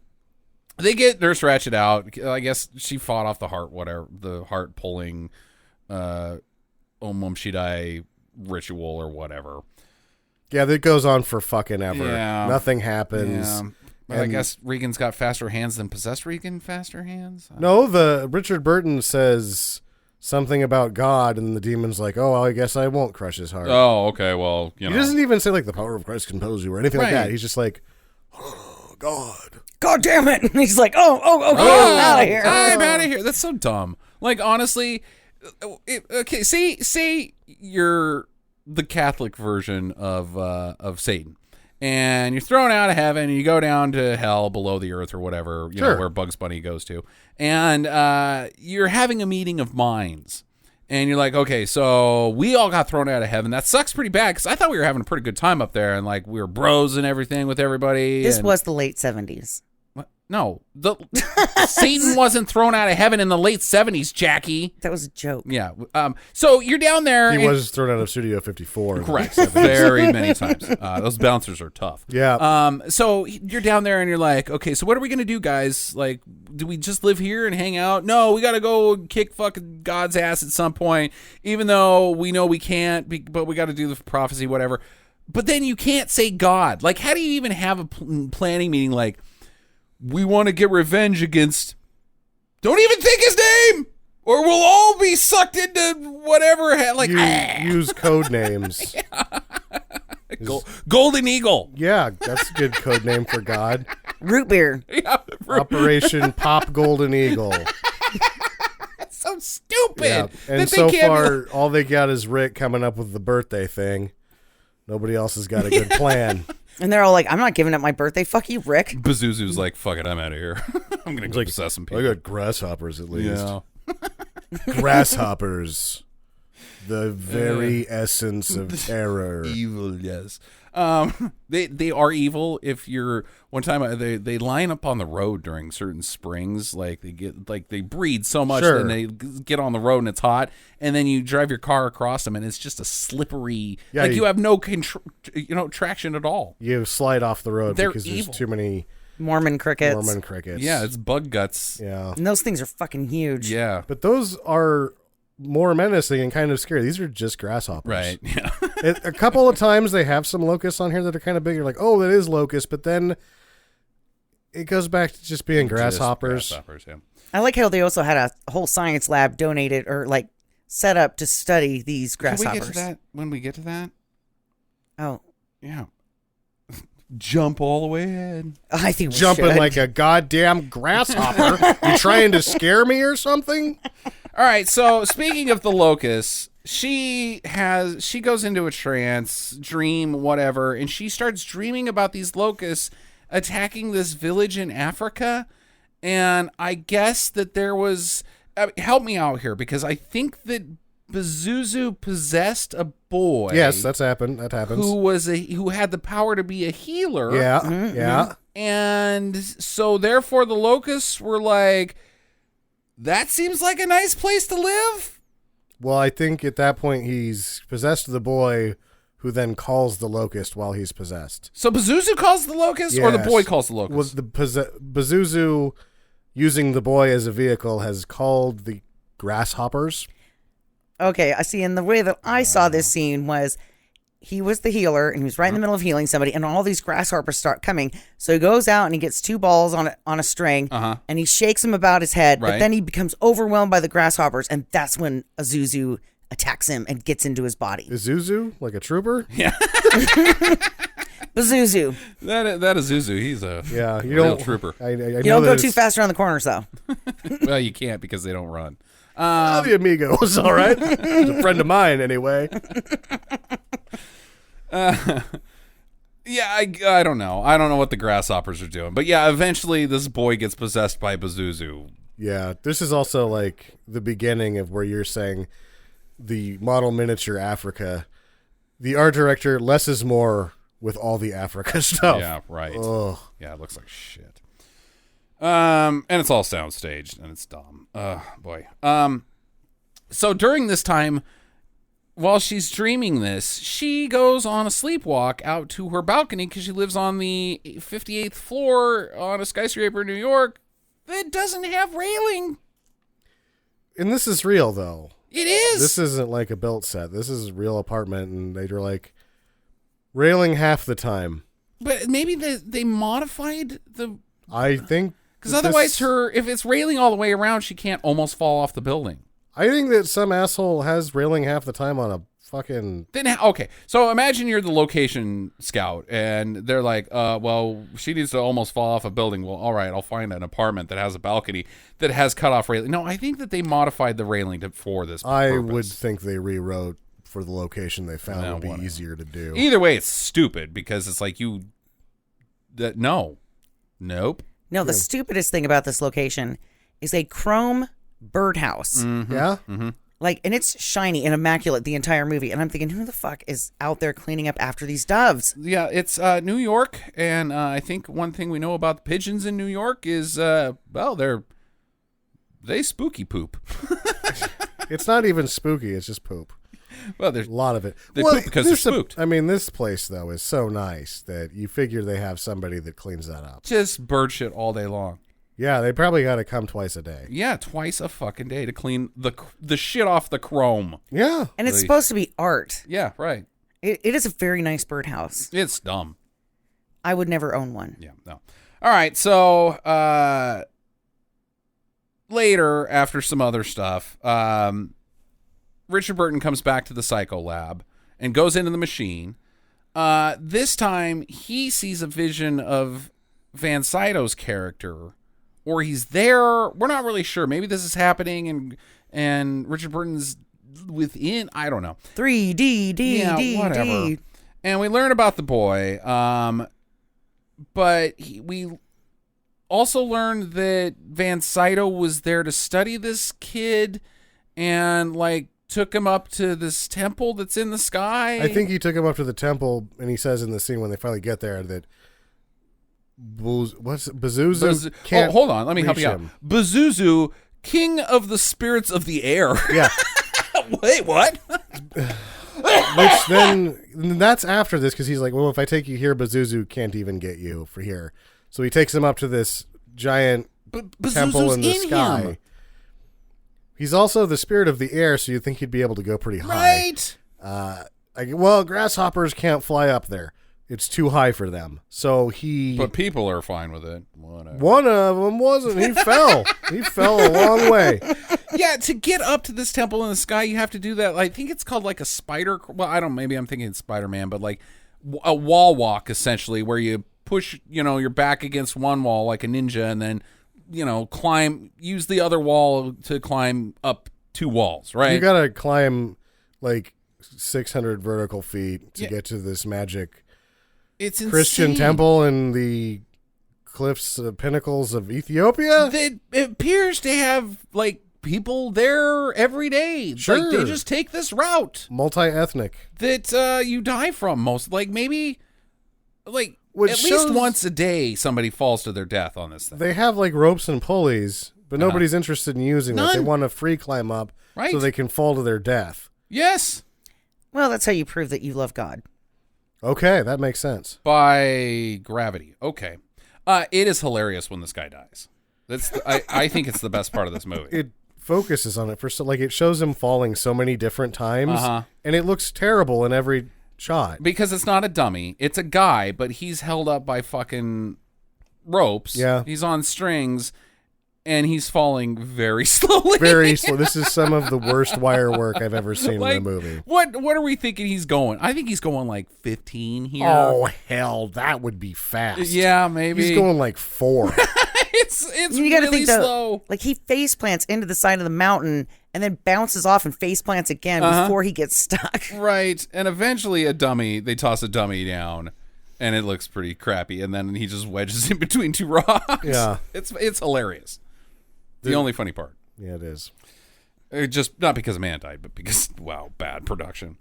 they get Nurse Ratched out. I guess she fought off the heart pulling Om Shidai ritual or whatever. Yeah, that goes on for fucking ever. Yeah. Nothing happens. Yeah. But I guess Regan's got faster hands than possessed Regan. Faster hands? No, the Richard Burton says something about God, and the demon's like, "Oh, I guess I won't crush his heart." Oh, okay. Well, He doesn't even say like the power of Christ compels you or anything like Right. that. He's just like, "Oh, God." God damn it. And he's like, okay, I'm out of here. I'm out of here. That's so dumb. Like, honestly, okay, say you're the Catholic version of Satan, and you're thrown out of heaven, and you go down to hell below the earth or whatever, you know, where Bugs Bunny goes to, and you're having a meeting of minds, and you're like, okay, so we all got thrown out of heaven. That sucks pretty bad, because I thought we were having a pretty good time up there, and like we were bros and everything with everybody. This and- was the late 70s. No, Satan wasn't thrown out of heaven in the late 70s, Jackie. That was a joke. Yeah. So you're down there. He was thrown out of Studio 54. in the Correct. 70s. Very many times. Those bouncers are tough. Yeah. So you're down there and you're like, okay, so what are we going to do, guys? Like, do we just live here and hang out? No, we got to go kick fucking God's ass at some point, even though we know we can't, but we got to do the prophecy, whatever. But then you can't say God. Like, how do you even have a planning meeting like, we want to get revenge against... Don't even think his name! Or we'll all be sucked into whatever... Like, Use code names. Golden Eagle. Yeah, that's a good code name for God. Root beer. Yeah, Operation Pop Golden Eagle. that's so stupid. Yeah. And that they so can't be far, all they got is Rick coming up with the birthday thing. Nobody else has got a good plan. And they're all like, I'm not giving up my birthday. Fuck you, Rick. Bazuzu's like, fuck it, I'm out of here. I'm going to go possess some people. I got grasshoppers at least. Yeah. Grasshoppers. The very essence of terror. Evil, yes. They are evil. If you're one time they line up on the road during certain springs, like they breed so much, Sure. then they get on the road and it's hot, and then you drive your car across them and it's just a slippery. Yeah, like you have no traction at all. You slide off the road They're because evil. there's too many Mormon crickets. Mormon crickets. Yeah, it's bug guts. Yeah. And those things are fucking huge. Yeah. But those are more menacing and kind of scary. These are just grasshoppers. Right. Yeah. A couple of times they have some locusts on here that are kind of big. You're like, oh, that is locust. But then it goes back to just being grasshoppers. Just grasshoppers, yeah. I like how they also had a whole science lab donated or like set up to study these grasshoppers. Can we get to that when we get to that? Oh, Yeah. Jump all the way ahead. I think we Jumping should. like a goddamn grasshopper. You trying to scare me or something? All right, so speaking of the locust, she goes into a trance, dream, whatever, and she starts dreaming about these locusts attacking this village in Africa. And I guess that there was help me out here, because I think that Bazuzu possessed a boy. Yes, that's happened. That happens. Who had the power to be a healer. Yeah, Mm-hmm. yeah. And so therefore the locusts were like, that seems like a nice place to live. Well, I think at that point he's possessed the boy, who then calls the locust while he's possessed. So Bazuzu calls the locust, or the Yes. boy calls the locust? Well, Bazuzu, using the boy as a vehicle, has called the grasshoppers. Okay, I see. And the way that I saw this scene was he was the healer and he was right in the middle of healing somebody, and all these grasshoppers start coming. So he goes out and he gets two balls on a string, and he shakes them about his head. Right. But then he becomes overwhelmed by the grasshoppers, and that's when Azuzu attacks him and gets into his body. Izuzu, like a trooper? Bazuzu. That is Zuzu. He's a Yeah, you real don't trooper. I You know don't go that too it's- fast around the corners, though. Well, you can't because they don't run. Oh, the amigos, all right. He's a friend of mine, anyway. Yeah, I don't know. I don't know what the grasshoppers are doing. But yeah, eventually this boy gets possessed by Bazuzu. Yeah, this is also like the beginning of where you're saying the model miniature Africa. The art director, less is more with all the Africa stuff. Yeah, right. Ugh. Yeah, it looks like shit. And it's all soundstaged, and it's dumb. Boy. So during this time, while she's dreaming this, she goes on a sleepwalk out to her balcony because she lives on the 58th floor on a skyscraper in New York that doesn't have railing. And this is real, though. It is. This isn't like a built set. This is a real apartment, and they're like railing half the time. But maybe they modified the... I think... Because otherwise, if it's railing all the way around, she can't almost fall off the building. I think that some asshole has railing half the time on a fucking... Okay, so imagine you're the location scout, and they're like, well, she needs to almost fall off a building. Well, all right, I'll find an apartment that has a balcony that has cut-off railing. No, I think that they modified the railing for this purpose. I would think they rewrote for the location they found would be easier to do. Either way, it's stupid, because it's like Nope. No, the stupidest thing about this location is a chrome birdhouse. Mm-hmm. Yeah? Mm-hmm. Like, and it's shiny and immaculate the entire movie. And I'm thinking, who the fuck is out there cleaning up after these doves? Yeah, it's New York, and I think one thing we know about the pigeons in New York is, they spooky poop. It's not even spooky, it's just poop. Well, there's a lot of it. They poop because they're spooked. This place, though, is so nice that you figure they have somebody that cleans that up. Just bird shit all day long. Yeah, they probably got to come twice a day. Yeah, twice a fucking day to clean the shit off the chrome. Yeah. And it's supposed to be art. Yeah, right. It is a very nice birdhouse. It's dumb. I would never own one. Yeah, no. All right, so later, after some other stuff, Richard Burton comes back to the Psycho Lab and goes into the machine. This time, he sees a vision of Van Sydow's character, or he's there. We're not really sure. Maybe this is happening, and Richard Burton's within. I don't know. 3D, whatever. And we learn about the boy. But we also learned that Van Sydow was there to study this kid, and took him up to this temple that's in the sky. I think he took him up to the temple, and he says in the scene when they finally get there that Bazuzu can't. Hold on, let me help you out. him. Bazuzu, king of the spirits of the air. Yeah. Wait, what? Which then that's after this, because he's like, well, if I take you here, Bazuzu can't even get you for here. So he takes him up to this giant temple in the sky. Him. He's also the spirit of the air, so you'd think he'd be able to go pretty high. Right. Grasshoppers can't fly up there. It's too high for them. So But people are fine with it. Whatever. One of them wasn't. He fell. He fell a long way. Yeah, to get up to this temple in the sky, you have to do that. I think it's called a spider. Well, maybe I'm thinking Spider-Man, but a wall walk, essentially, where you push, your back against one wall like a ninja, and then, use the other wall to climb up two walls, right? You got to climb 600 vertical feet to get to this magic it's Christian insane. temple in the cliffs, pinnacles of Ethiopia. It appears to have people there every day. Sure. They just take this route. Multi-ethnic. That you die from most. Maybe Which at shows least once a day somebody falls to their death on this thing. They have ropes and pulleys, but nobody's interested in using them. They None. want to free climb up Right. so they can fall to their death. Yes. Well, that's how you prove that you love God. Okay, that makes sense. By gravity. Okay. It is hilarious when this guy dies. I think it's the best part of this movie. It focuses on it it shows him falling so many different times, and it looks terrible in every shot. Because it's not a dummy. It's a guy, but he's held up by fucking ropes. Yeah. He's on strings, and he's falling very slowly. Very slow. This is some of the worst wire work I've ever seen in a movie. What are we thinking he's going? I think he's going 15 here. Oh, hell, that would be fast. Yeah, maybe. He's going 4. It's You got to really think slow. he face plants into the side of the mountain and then bounces off and face plants again before he gets stuck. Right. And eventually they toss a dummy down, and it looks pretty crappy, and then he just wedges in between two rocks. Yeah. It's hilarious. The only funny part. Yeah, it is. Just not because a man died, but because, wow, bad production.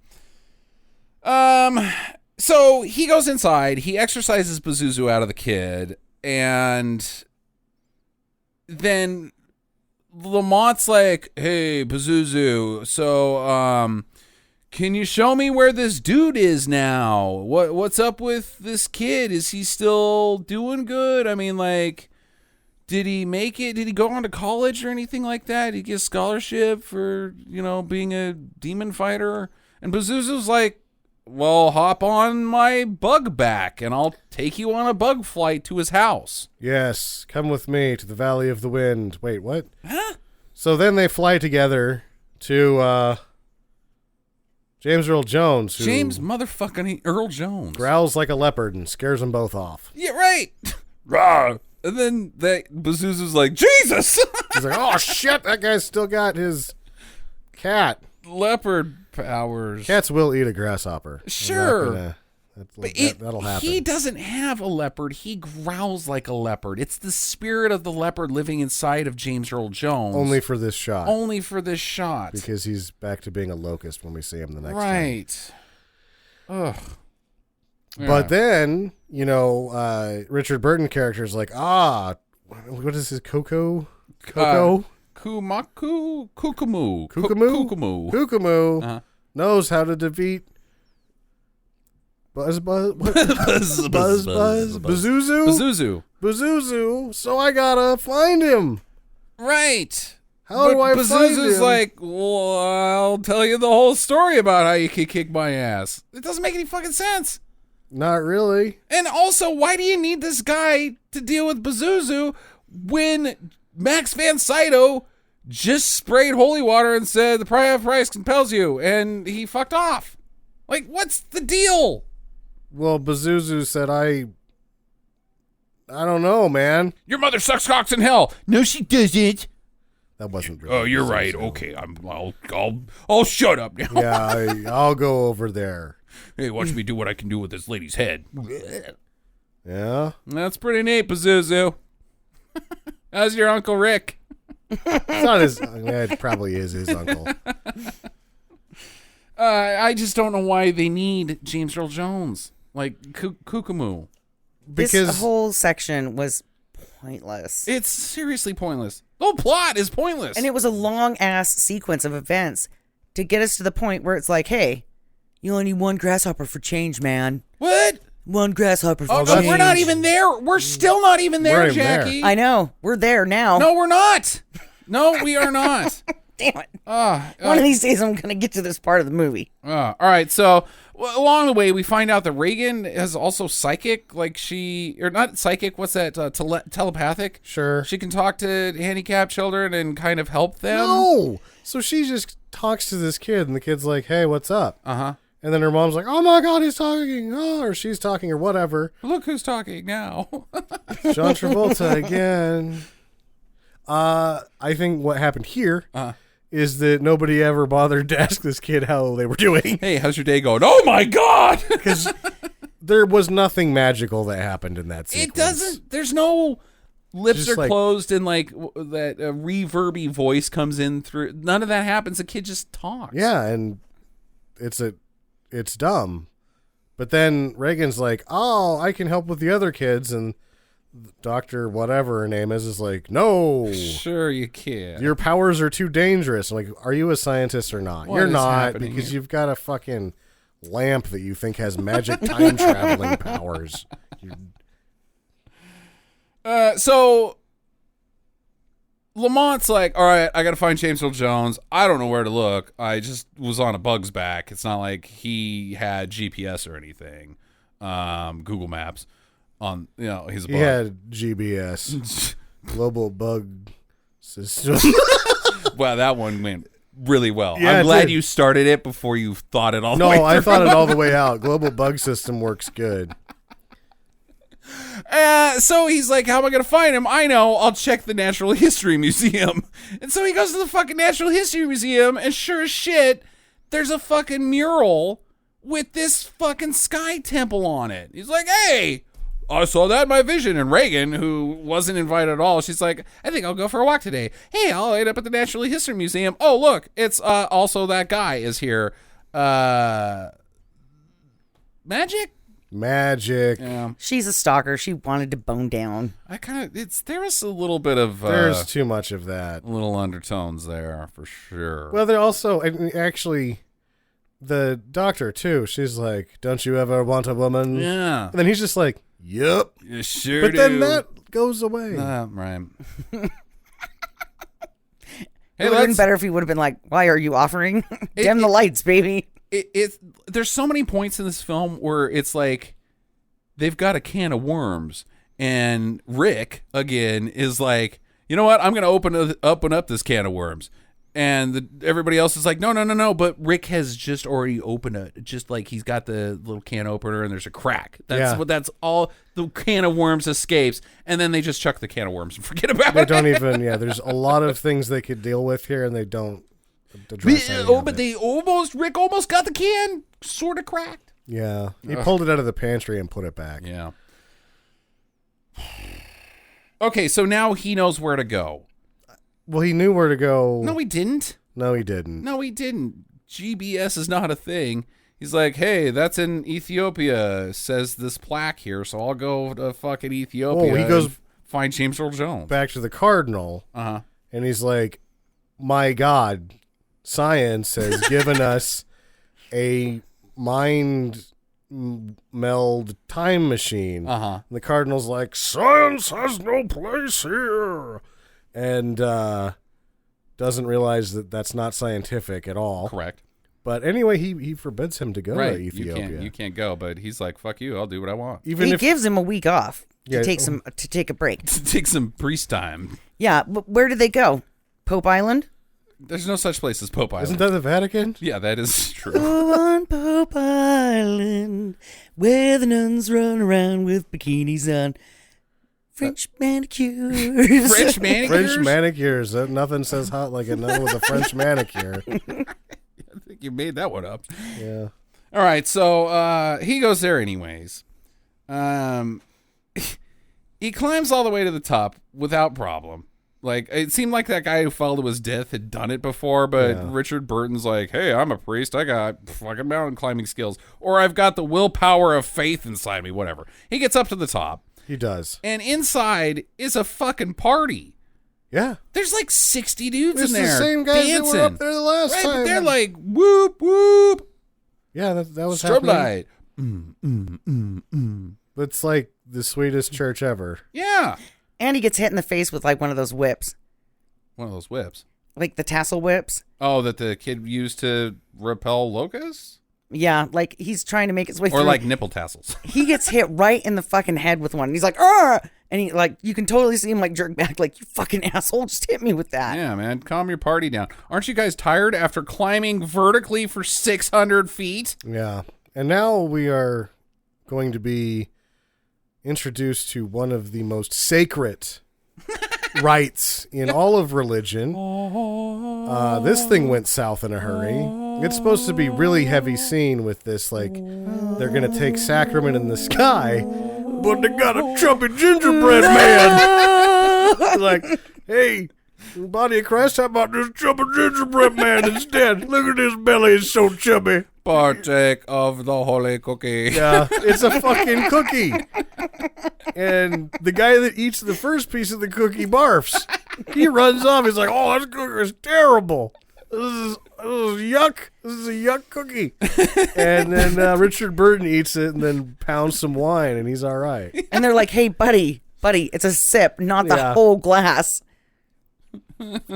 So he goes inside, he exorcises Pazuzu out of the kid, and then Lamont's like, hey, Pazuzu, so, can you show me where this dude is now? What's up with this kid? Is he still doing good? I mean, like, did he make it? Did he go on to college or anything like that? Did he get a scholarship for, being a demon fighter? And Pazuzu's like, well, hop on my bug back and I'll take you on a bug flight to his house. Yes, come with me to the Valley of the Wind. Wait, what? Huh? So then they fly together to James Earl Jones. Who James motherfucking Earl Jones. growls like a leopard and scares them both off. Yeah, right. Rawr. And then Pazuzu's like, Jesus! He's like, oh, shit, that guy's still got his cat. Leopard powers. Cats will eat a grasshopper. Sure. That'll happen. He doesn't have a leopard. He growls like a leopard. It's the spirit of the leopard living inside of James Earl Jones. Only for this shot. Only for this shot. Because he's back to being a locust when we see him the next time. Right. Ugh. But then, Richard Burton character is like, what is his Coco? Kukumu. Kukumu knows how to defeat Pazuzu. So I gotta find him. Right. How do I find Pazuzu's him? like, well, I'll tell you the whole story about how you can kick my ass. It doesn't make any fucking sense. Not really. And also, why do you need this guy to deal with Pazuzu when Max Van Sydow just sprayed holy water and said the price compels you, and he fucked off? Like, what's the deal? Well, Pazuzu said, I don't know, man. Your mother sucks cocks in hell. No, she doesn't. That wasn't really Oh, you're Pazuzu. right. Okay, I'll shut up now. Yeah, I'll go over there. Hey, watch me do what I can do with this lady's head. Yeah? That's pretty neat, Pazuzu. How's your Uncle Rick? It's not his... It probably is his uncle. I just don't know why they need James Earl Jones. Like, Kukumu. This whole section was pointless. It's seriously pointless. The whole plot is pointless. And it was a long-ass sequence of events to get us to the point where it's like, hey, you only need one grasshopper for change, man. What? One grasshopper for Oh, change. no, we're not even there. We're still not even there, We're not even there. Jackie. I know. We're there now. No, we're not. No, we are not. Damn it. One of these days I'm going to get to this part of the movie. All right, so along the way, we find out that Reagan is also psychic. Like or not psychic, what's that, telepathic? Sure. She can talk to handicapped children and kind of help them. No! So she just talks to this kid, and the kid's like, hey, what's up? Uh-huh. And then her mom's like, oh my God, he's talking. Oh, or she's talking or whatever. Look who's talking now. John Travolta again. I think what happened here is that nobody ever bothered to ask this kid how they were doing. Hey, how's your day going? Oh my God! Because there was nothing magical that happened in that sequence. It doesn't. There's no lips Just are like- closed and like that reverby voice comes in through. None of that happens. The kid just talks. Yeah, and it's dumb. But then Reagan's like, oh, I can help with the other kids, and Dr. whatever her name is like, no. Sure, you can. Your powers are too dangerous. I'm like, are you a scientist or not? What You're is not, happening because here? you've got a fucking lamp that you think has magic time traveling powers. So Lamont's like, all right, I got to find James Earl Jones. I don't know where to look. I just was on a bug's back. It's not like he had GPS or anything. Google Maps on, he's a bug. He had GBS, Global Bug System. Wow, that one went really well. Yeah, I'm it glad did. you started it before you thought it all the No, way I through. thought it all the way out. Global Bug System works good. So he's like, how am I going to find him? I know. I'll check the Natural History Museum. And so he goes to the fucking Natural History Museum, and sure as shit, there's a fucking mural with this fucking sky temple on it. He's like, hey, I saw that in my vision. And Reagan, who wasn't invited at all, she's like, I think I'll go for a walk today. Hey, I'll end up at the Natural History Museum. Oh, look, it's also that guy is here. Magic? Magic. Yeah. She's a stalker. She wanted to bone down. There was a little bit of There's too much of that. little undertones there for sure. Well, they're also, and actually, the doctor, too, she's like, don't you ever want a woman? Yeah. And then he's just like, yep. You sure But do. then that goes away. Right. It would have been better if he would have been like, why are you offering? Dim the lights, baby. There's so many points in this film where it's like they've got a can of worms, and Rick again is like, you know what? I'm gonna open up this can of worms, and everybody else is like, no. But Rick has just already opened it, just like he's got the little can opener, and there's a crack. That's all. The can of worms escapes, and then they just chuck the can of worms and forget about They it. don't even. Yeah, there's a lot of things they could deal with here, and they don't. Address any of But it. Rick almost got the can sort of cracked. Yeah, he pulled it out of the pantry and put it back. Yeah. Okay, so now he knows where to go. Well, he knew where to go. No, he didn't. No, he didn't. No, he didn't. GBS is not a thing. He's like, hey, that's in Ethiopia, says this plaque here, so I'll go to fucking Ethiopia. Oh, he goes and find James Earl Jones. back to the Cardinal, Uh-huh. and he's like, my God, science has given us a mind meld time machine. Uh-huh. And the Cardinal's like, science has no place here. And doesn't realize that that's not scientific at all. Correct. But anyway, he forbids him to go Right. to Ethiopia. You can't go, but he's like, fuck you, I'll do what I want. Even He if gives him a week off Yeah. to take a break. Take some priest time. Yeah, but where did they go? Pope Island? There's no such place as Pope Island. isn't that the Vatican? Yeah, that is true. Go on Pope Island, where the nuns run around with bikinis on. French manicures. French manicures? French manicures. Nothing says hot like a nun with a French manicure. I think you made that one up. Yeah. All right, so he goes there anyways. He climbs all the way to the top without problem. Like, it seemed like that guy who fell to his death had done it before, but Yeah. Richard Burton's like, hey, I'm a priest. I got fucking mountain climbing skills. Or I've got the willpower of faith inside me, whatever. He gets up to the top, He does. and inside is a fucking party. Yeah. There's like 60 dudes It's in there the same guys dancing. that were up there the last Right, time. but they're like, whoop, whoop. Yeah, that was Strobe happening. light. It's like the sweetest church ever. Yeah. And he gets hit in the face with like one of those whips, One of those whips. like the tassel whips. Oh, that the kid used to repel locusts? Yeah, like he's trying to make his way through. Or like nipple tassels. He gets hit right in the fucking head with one. He's like, "Arr!" And he like, you can totally see him like jerk back, like, you fucking asshole, just hit me with that. Yeah, man. Calm your party down. Aren't you guys tired after climbing vertically for 600 feet? Yeah. And now we are going to be introduced to one of the most sacred rites in all of religion. This thing went south in a hurry. It's supposed to be really heavy scene with this, like, they're going to take sacrament in the sky, but they got a chubby gingerbread man. Like, hey, body of Christ, how about this chubby gingerbread man instead? Look at his belly, it's so chubby. Partake of the holy cookie. Yeah, it's a fucking cookie. And the guy that eats the first piece of the cookie barfs. He runs off. He's like, oh, this cookie is terrible. This is yuck. This is a yuck cookie. And then Richard Burton eats it and then pounds some wine, and he's all right. And they're like, hey, buddy, it's a sip, not the Yeah. whole glass.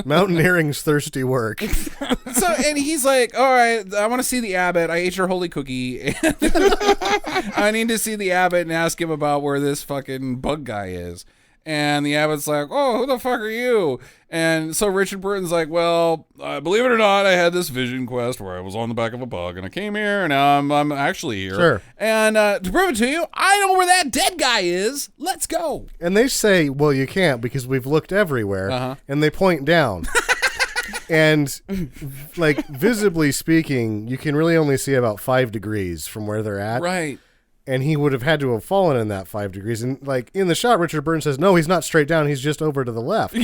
Mountaineering's thirsty work. So, and he's like, all right, I want to see the abbot. I ate your holy cookie. I need to see the abbot and ask him about where this fucking bug guy is. And the abbot's like, oh, who the fuck are you? And so Richard Burton's like, well, believe it or not, I had this vision quest where I was on the back of a bug, and I came here, and now I'm actually here. Sure. And to prove it to you, I know where that dead guy is. Let's go. And they say, well, you can't because we've looked everywhere. Uh-huh. And they point down. And, like, visibly speaking, you can really only see about 5 degrees from where they're at. Right. and he would have had to have fallen in that 5 degrees. And like in the shot, Richard Burton says, no, he's not straight down. He's just over to the left.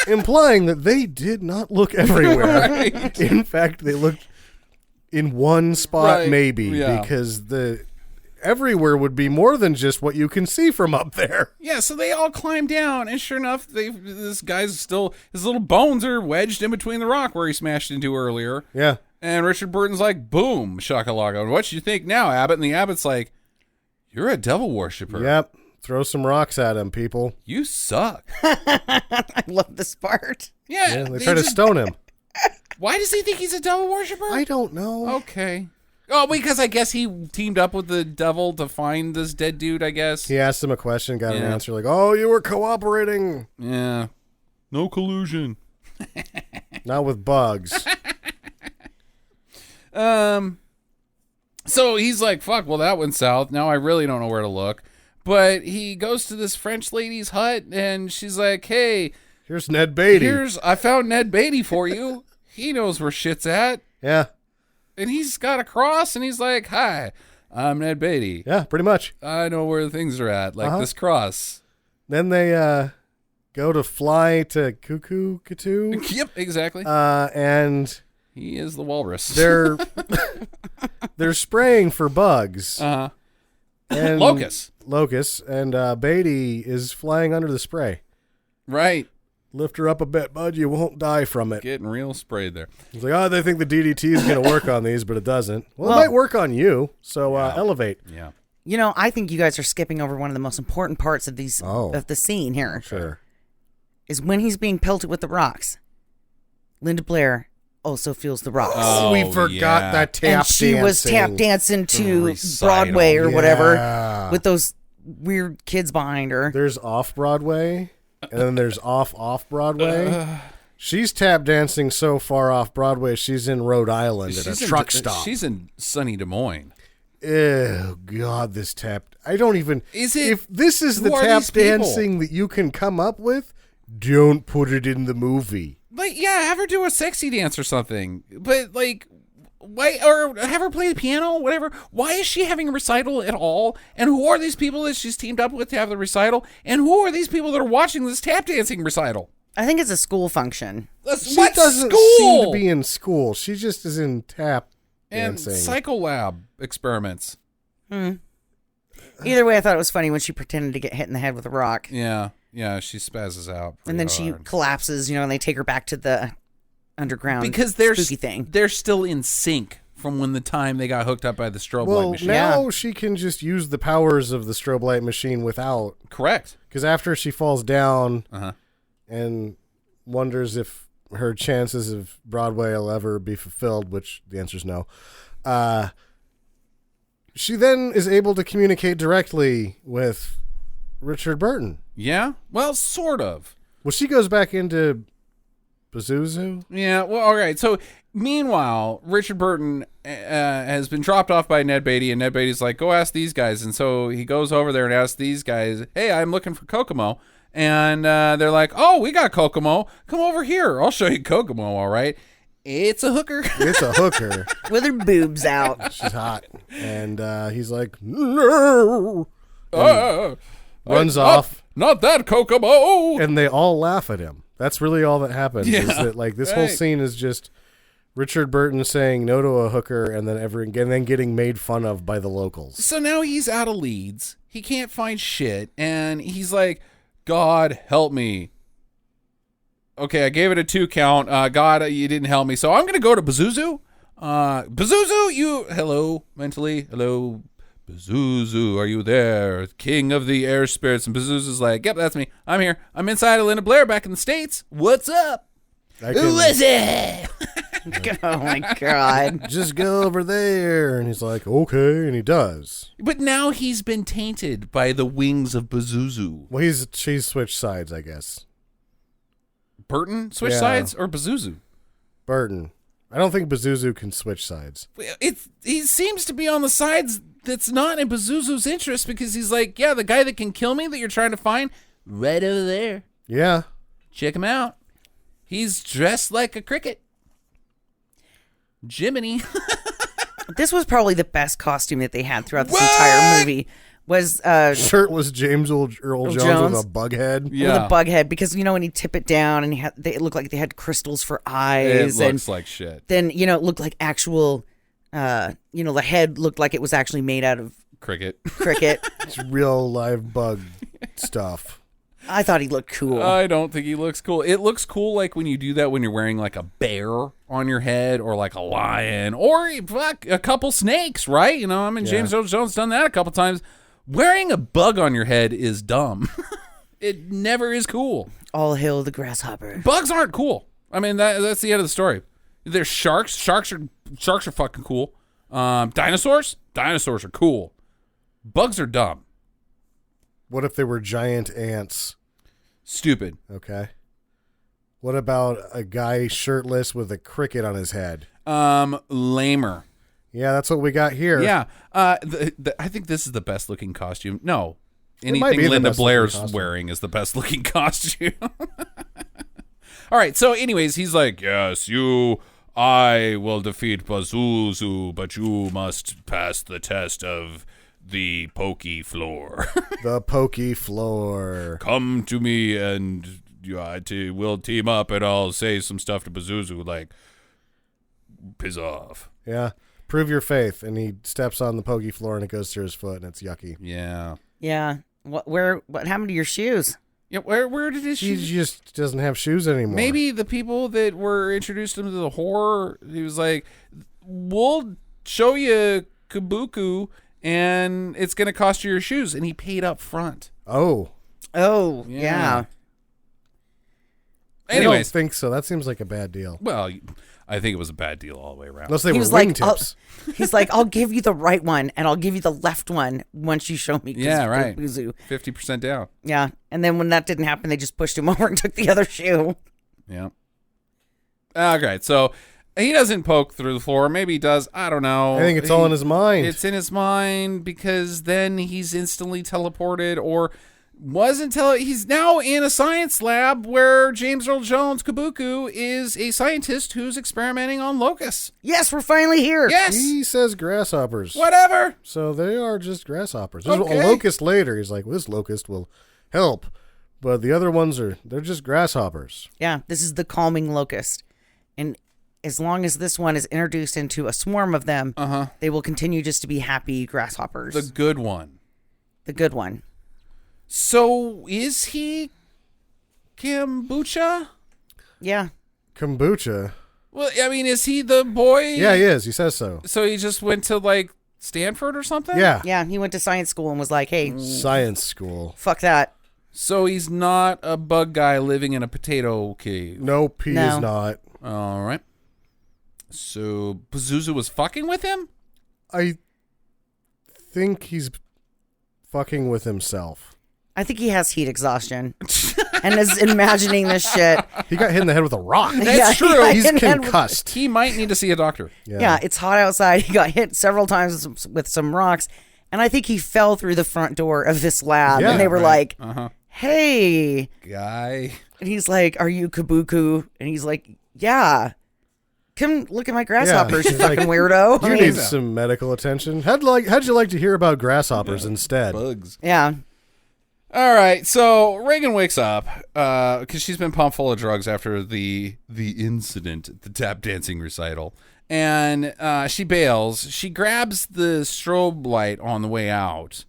Implying that they did not look everywhere. Right. In fact, they looked in one spot, Right. maybe, Yeah. because everywhere would be more than just what you can see from up there. Yeah, so they all climb down, and sure enough, this guy's still, his little bones are wedged in between the rock where he smashed into earlier. Yeah. And Richard Burton's like, boom, shakalaka. What you think now, Abbott? And the Abbott's like, you're a devil worshiper. Yep. Throw some rocks at him, people. You suck. I love this part. Yeah. Yeah, they try to stone him. Why does he think he's a devil worshiper? I don't know. Okay. Oh, because I guess he teamed up with the devil to find this dead dude, I guess. He asked him a question, got an Yeah. answer like, oh, you were cooperating. Yeah. No collusion. Not with bugs. So he's like, fuck, well, that went south. Now I really don't know where to look. But he goes to this French lady's hut, and she's like, hey, Here's Ned Beatty. I found Ned Beatty for you. He knows where shit's at. Yeah. And he's got a cross, and he's like, hi, I'm Ned Beatty. Yeah, pretty much. I know where things are at, like this cross. Then they go to fly to Cuckoo Cthulhu. Yep, exactly. And He is the walrus. they're spraying for bugs. And Locusts. And Beatty is flying under the spray. Right. Lift her up a bit, bud. You won't die from it. Getting real sprayed there. He's like, oh, they think the DDT is going to work on these, but it doesn't. Well, it might work on you. So elevate. Yeah. You know, I think you guys are skipping over one of the most important parts of these of the scene here. Sure. Is when he's being pelted with the rocks. Linda Blair also feels the rocks. Oh, we forgot yeah. that tap and she was tap dancing to Recital. Broadway or whatever Yeah. with those weird kids behind her. There's off Broadway, and then there's off Broadway. She's tap dancing so far off Broadway, she's in Rhode Island at a truck stop. She's in sunny Des Moines. Oh God, this tap! I don't even. Is it? If this is the Who are tap these people? dancing that you can come up with, don't put it in the movie. Like, yeah, have her do a sexy dance or something. But, like, why? Or have her play the piano, whatever. Why is she having a recital at all? And who are these people that she's teamed up with to have the recital? And who are these people that are watching this tap dancing recital? I think it's a school function. She What doesn't school? seem to be in school. She just is in tap and dancing. psycholab experiments. Either way, I thought it was funny when she pretended to get hit in the head with a rock. Yeah, she spazzes out. And then pretty she hard. collapses, and they take her back to the underground because they're spooky thing. They're still in sync from when the time they got hooked up by the strobe light Well, machine. now she can just use the powers of the strobe light machine without. Correct. Because after she falls down Uh-huh. and wonders if her chances of Broadway will ever be fulfilled, which the answer is no, she then is able to communicate directly with Richard Burton. Yeah. Well, sort of. Well, she goes back into Pazuzu. Yeah, well, all right. So, meanwhile, Richard Burton has been dropped off by Ned Beatty, and Ned Beatty's like, go ask these guys. And so he goes over there and asks these guys, hey, I'm looking for Kokomo. And they're like, oh, we got Kokomo. Come over here. I'll show you Kokomo, all right? It's a hooker. It's a hooker. With her boobs out. She's hot. And he's like, no. Runs off. Not that Kokomo. And they all laugh at him. That's really all that happens. Is that, like, this whole right. scene is just Richard Burton saying no to a hooker and then getting made fun of by the locals. So now he's out of leads. He can't find shit. And he's like, God, help me. Okay, I gave it a 2 count. God, you didn't help me. So I'm going to go to Pazuzu. Pazuzu, hello, mentally. Hello, Pazuzu, are you there? King of the air spirits. And Pazuzu's like, yep, that's me. I'm here. I'm inside of Linda Blair back in the States. What's up? Who is it? Oh, my God. Just go over there. And he's like, okay. And he does. But now he's been tainted by the wings of Pazuzu. Well, she's switched sides, I guess. Burton switch Yeah. sides or Pazuzu? Burton. I don't think Pazuzu can switch sides. He seems to be on the sides that's not in Pazuzu's interest because he's like, yeah, the guy that can kill me that you're trying to find, right over there. Yeah. Check him out. He's dressed like a cricket. Jiminy. This was probably the best costume that they had throughout this entire movie. Was Shirtless James Earl Jones with a bug head. Yeah. with a bug head, because when he'd tip it down and it looked like they had crystals for eyes. It and looks like shit. then it looked like actual, the head looked like it was actually made out of Cricket. cricket. It's real live bug stuff. I thought he looked cool. I don't think he looks cool. It looks cool like when you do that when you're wearing like a bear on your head or like a lion or fuck a couple snakes, right? James Earl Jones done that a couple times. Wearing a bug on your head is dumb. It never is cool. All hail the grasshopper. Bugs aren't cool. I mean, that's the end of the story. There's sharks. Sharks are fucking cool. Dinosaurs are cool. Bugs are dumb. What if they were giant ants? Stupid. Okay. What about a guy shirtless with a cricket on his head? Lamer. Yeah, that's what we got here. Yeah. I think this is the best looking costume. No. might be Anything the Linda best looking Blair's costume. wearing is the best looking costume. All right. So anyways, he's like, yes, I will defeat Pazuzu, but you must pass the test of the pokey floor. The pokey floor. Come to me and we'll team up and I'll say some stuff to Pazuzu like, piss off. Yeah. Prove your faith. And he steps on the pokey floor and it goes through his foot and it's yucky. Yeah. Yeah. What happened to your shoes? Yeah. Where did his He shoes? just doesn't have shoes anymore. Maybe the people that were introduced him to the horror, he was like, we'll show you Kabuku and it's going to cost you your shoes. And he paid up front. Oh. Oh, Yeah. yeah. I don't Anyways, think so. That seems like a bad deal. well, I think it was a bad deal all the way around. Unless they He were was like, wingtips. He's like, I'll give you the right one and I'll give you the left one once you show me. Yeah, right. Kabuzu. 50% down. Yeah. And then when that didn't happen, they just pushed him over and took the other shoe. Yeah. Okay, so he doesn't poke through the floor. Maybe he does. I don't know. I think it's all in his mind. It's in his mind because then he's instantly teleported or he's now in a science lab where James Earl Jones Kabuku is a scientist who's experimenting on locusts. Yes, we're finally here. Yes. He says grasshoppers. Whatever. So they are just grasshoppers. There's Okay. a locust later. He's like, well, this locust will help. But the other ones they're just grasshoppers. Yeah, this is the calming locust. And as long as this one is introduced into a swarm of them, they will continue just to be happy grasshoppers. The good one. The good one. So is he kombucha? Yeah. Kombucha. Well, I mean, is he the boy? Yeah, he is. He says so. So he just went to like Stanford or something? Yeah. Yeah, he went to science school and was like, hey, Science school. fuck that. So he's not a bug guy living in a potato cave. Nope, he No. is not. All right. So Pazuzu was fucking with him? I think he's fucking with himself. I think he has heat exhaustion and is imagining this shit. He got hit in the head with a rock. Yeah, true. he got He's hit in the head with- concussed. He might need to see a doctor. Yeah, it's hot outside. He got hit several times with some rocks. And I think he fell through the front door of this lab. Yeah, and they were right. like, hey. Guy. And he's like, are you Kabuku? And he's like, yeah. Come look at my grasshoppers, you He's like, fucking weirdo. You I need mean, some medical attention. How'd you like to hear about grasshoppers instead? Bugs. yeah. All right. So Reagan wakes up because she's been pumped full of drugs after the incident at the tap dancing recital. And she bails. She grabs the strobe light on the way out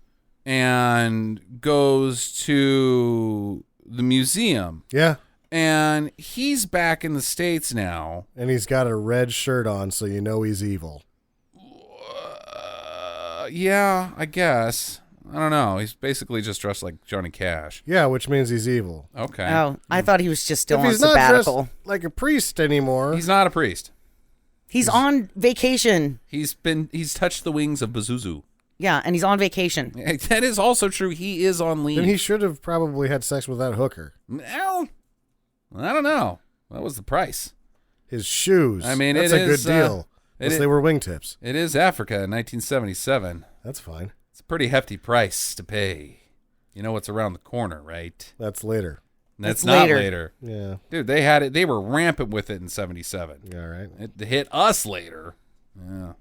and goes to the museum. Yeah. And he's back in the States now. And he's got a red shirt on, so you know he's evil. Yeah, I guess. I don't know. He's basically just dressed like Johnny Cash. Yeah, which means he's evil. Okay. Oh, I thought he was just still If on he's not sabbatical. dressed like a priest anymore, He's not a priest. He's on vacation. He's touched the wings of Pazuzu. Yeah, and he's on vacation. That is also true. He is on leave. then he should have probably had sex with that hooker. Well, I don't know. What was the price? His shoes. I mean, that's it a good is, deal. it Unless is- they were wingtips. It is Africa in 1977. That's fine. It's a pretty hefty price to pay. You know what's around the corner, right? That's later. That's That's not later. later. Yeah. Dude, they had it. They were rampant with it in 77. Yeah, right. It hit us later. Yeah.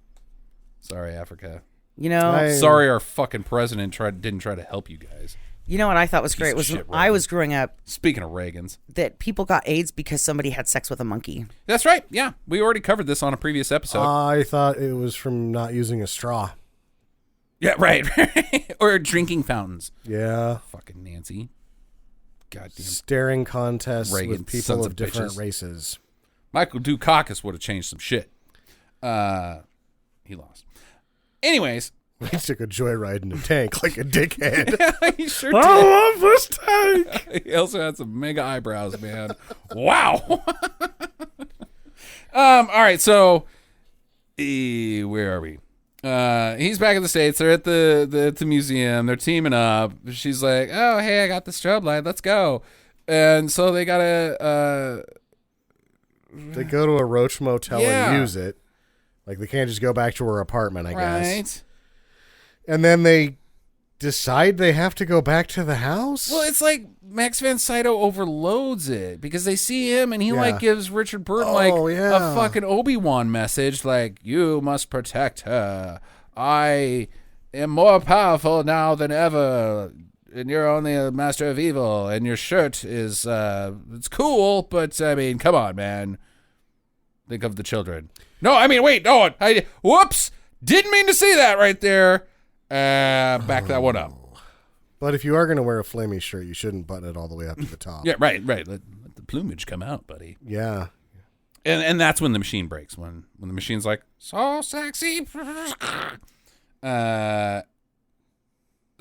Sorry, Africa. You know, Sorry, our fucking president didn't try to help you guys. you know what I thought was great was when I was growing up Speaking of Reagans, that people got AIDS because somebody had sex with a monkey. that's right. Yeah, we already covered this on a previous episode. I thought it was from not using a straw. Yeah, right. Or drinking fountains. Yeah. Fucking Nancy. Goddamn. Staring contests Reagan, with people sons of of different bitches. races. Michael Dukakis would have changed some shit. He lost. Anyways. He took a joyride in a tank like a dickhead. He sure did. I love this tank. He also had some mega eyebrows, man. Wow. All right, so where are we? He's back in the States. They're at the museum. They're teaming up. She's like, "Oh, hey, I got the strobe light. Let's go." And so they gotta. They go to a Roach Motel Yeah. and use it. Like they can't just go back to her apartment, I guess. Right. And then they decide they have to go back to the house. Well, it's like Max Van Sydow overloads it because they see him and he Yeah. like gives Richard Burton yeah. a fucking Obi-Wan message like, "You must protect her. I am more powerful now than ever. And you're only a master of evil. And your shirt is it's cool, but I mean, come on, man. Think of the children." No, I mean, wait, no, whoops, didn't mean to see that right there. Back that one up. But if you are going to wear a flamey shirt, you shouldn't button it all the way up to the top. Yeah, right. Let the plumage come out, buddy. Yeah. And that's when the machine breaks. When the machine's like, "So sexy."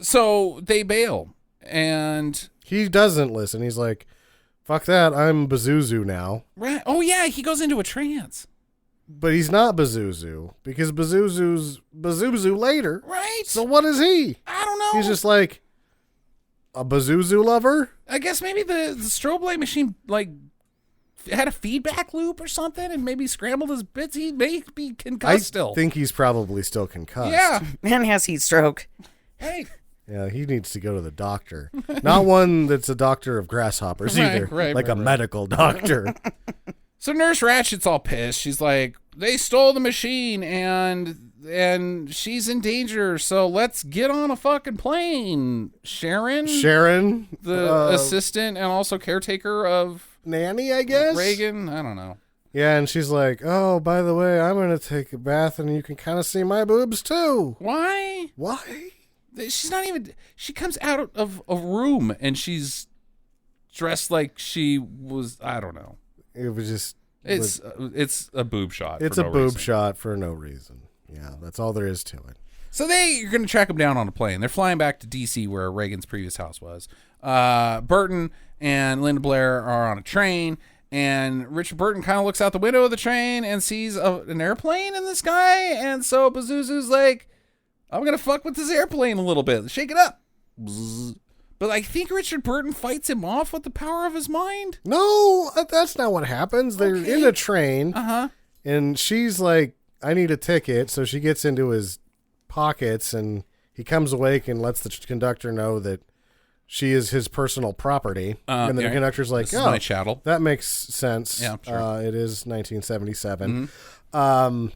So they bail, and He doesn't listen. He's like, fuck that. I'm Bazuzu now. right. Oh yeah, he goes into a trance. But he's not Bazuzu because Bazuzu's Bazuzu later. Right. So what is he? I don't know. He's just like a Bazuzu lover? I guess maybe the strobe light machine like had a feedback loop or something, and maybe scrambled his bits. He may be concussed I still. think he's probably still concussed. Yeah. Man has heat stroke. Hey. Yeah, he needs to go to the doctor. Not one that's a doctor of grasshoppers Right, either. right, like right, a right. medical doctor. So Nurse Ratchet's all pissed. She's like, "They stole the machine and she's in danger. So let's get on a fucking plane." Sharon, the assistant and also caretaker of nanny, I guess. Reagan. I don't know. Yeah, and she's like, "Oh, by the way, I'm going to take a bath and you can kind of see my boobs too." Why? Why? She's not even. She comes out of a room and she's dressed like she was. I don't know. It was just It's a boob shot. It's for a no boob reason. shot for no reason. Yeah, that's all there is to it. So you're going to track them down on a plane. They're flying back to D.C. where Reagan's previous house was. Burton and Linda Blair are on a train, and Richard Burton kind of looks out the window of the train and sees an airplane in the sky, and so Bazuzu's like, "I'm going to fuck with this airplane a little bit. Shake it up." Bzz. But I think Richard Burton fights him off with the power of his mind. No, that's not what happens. They're in a train, Uh-huh. and she's like, "I need a ticket," so she gets into his pockets, and he comes awake and lets the conductor know that she is his personal property. And then the conductor's like, This is "Oh, my chattel." that makes sense." Yeah, sure. It is 1977. Mm-hmm.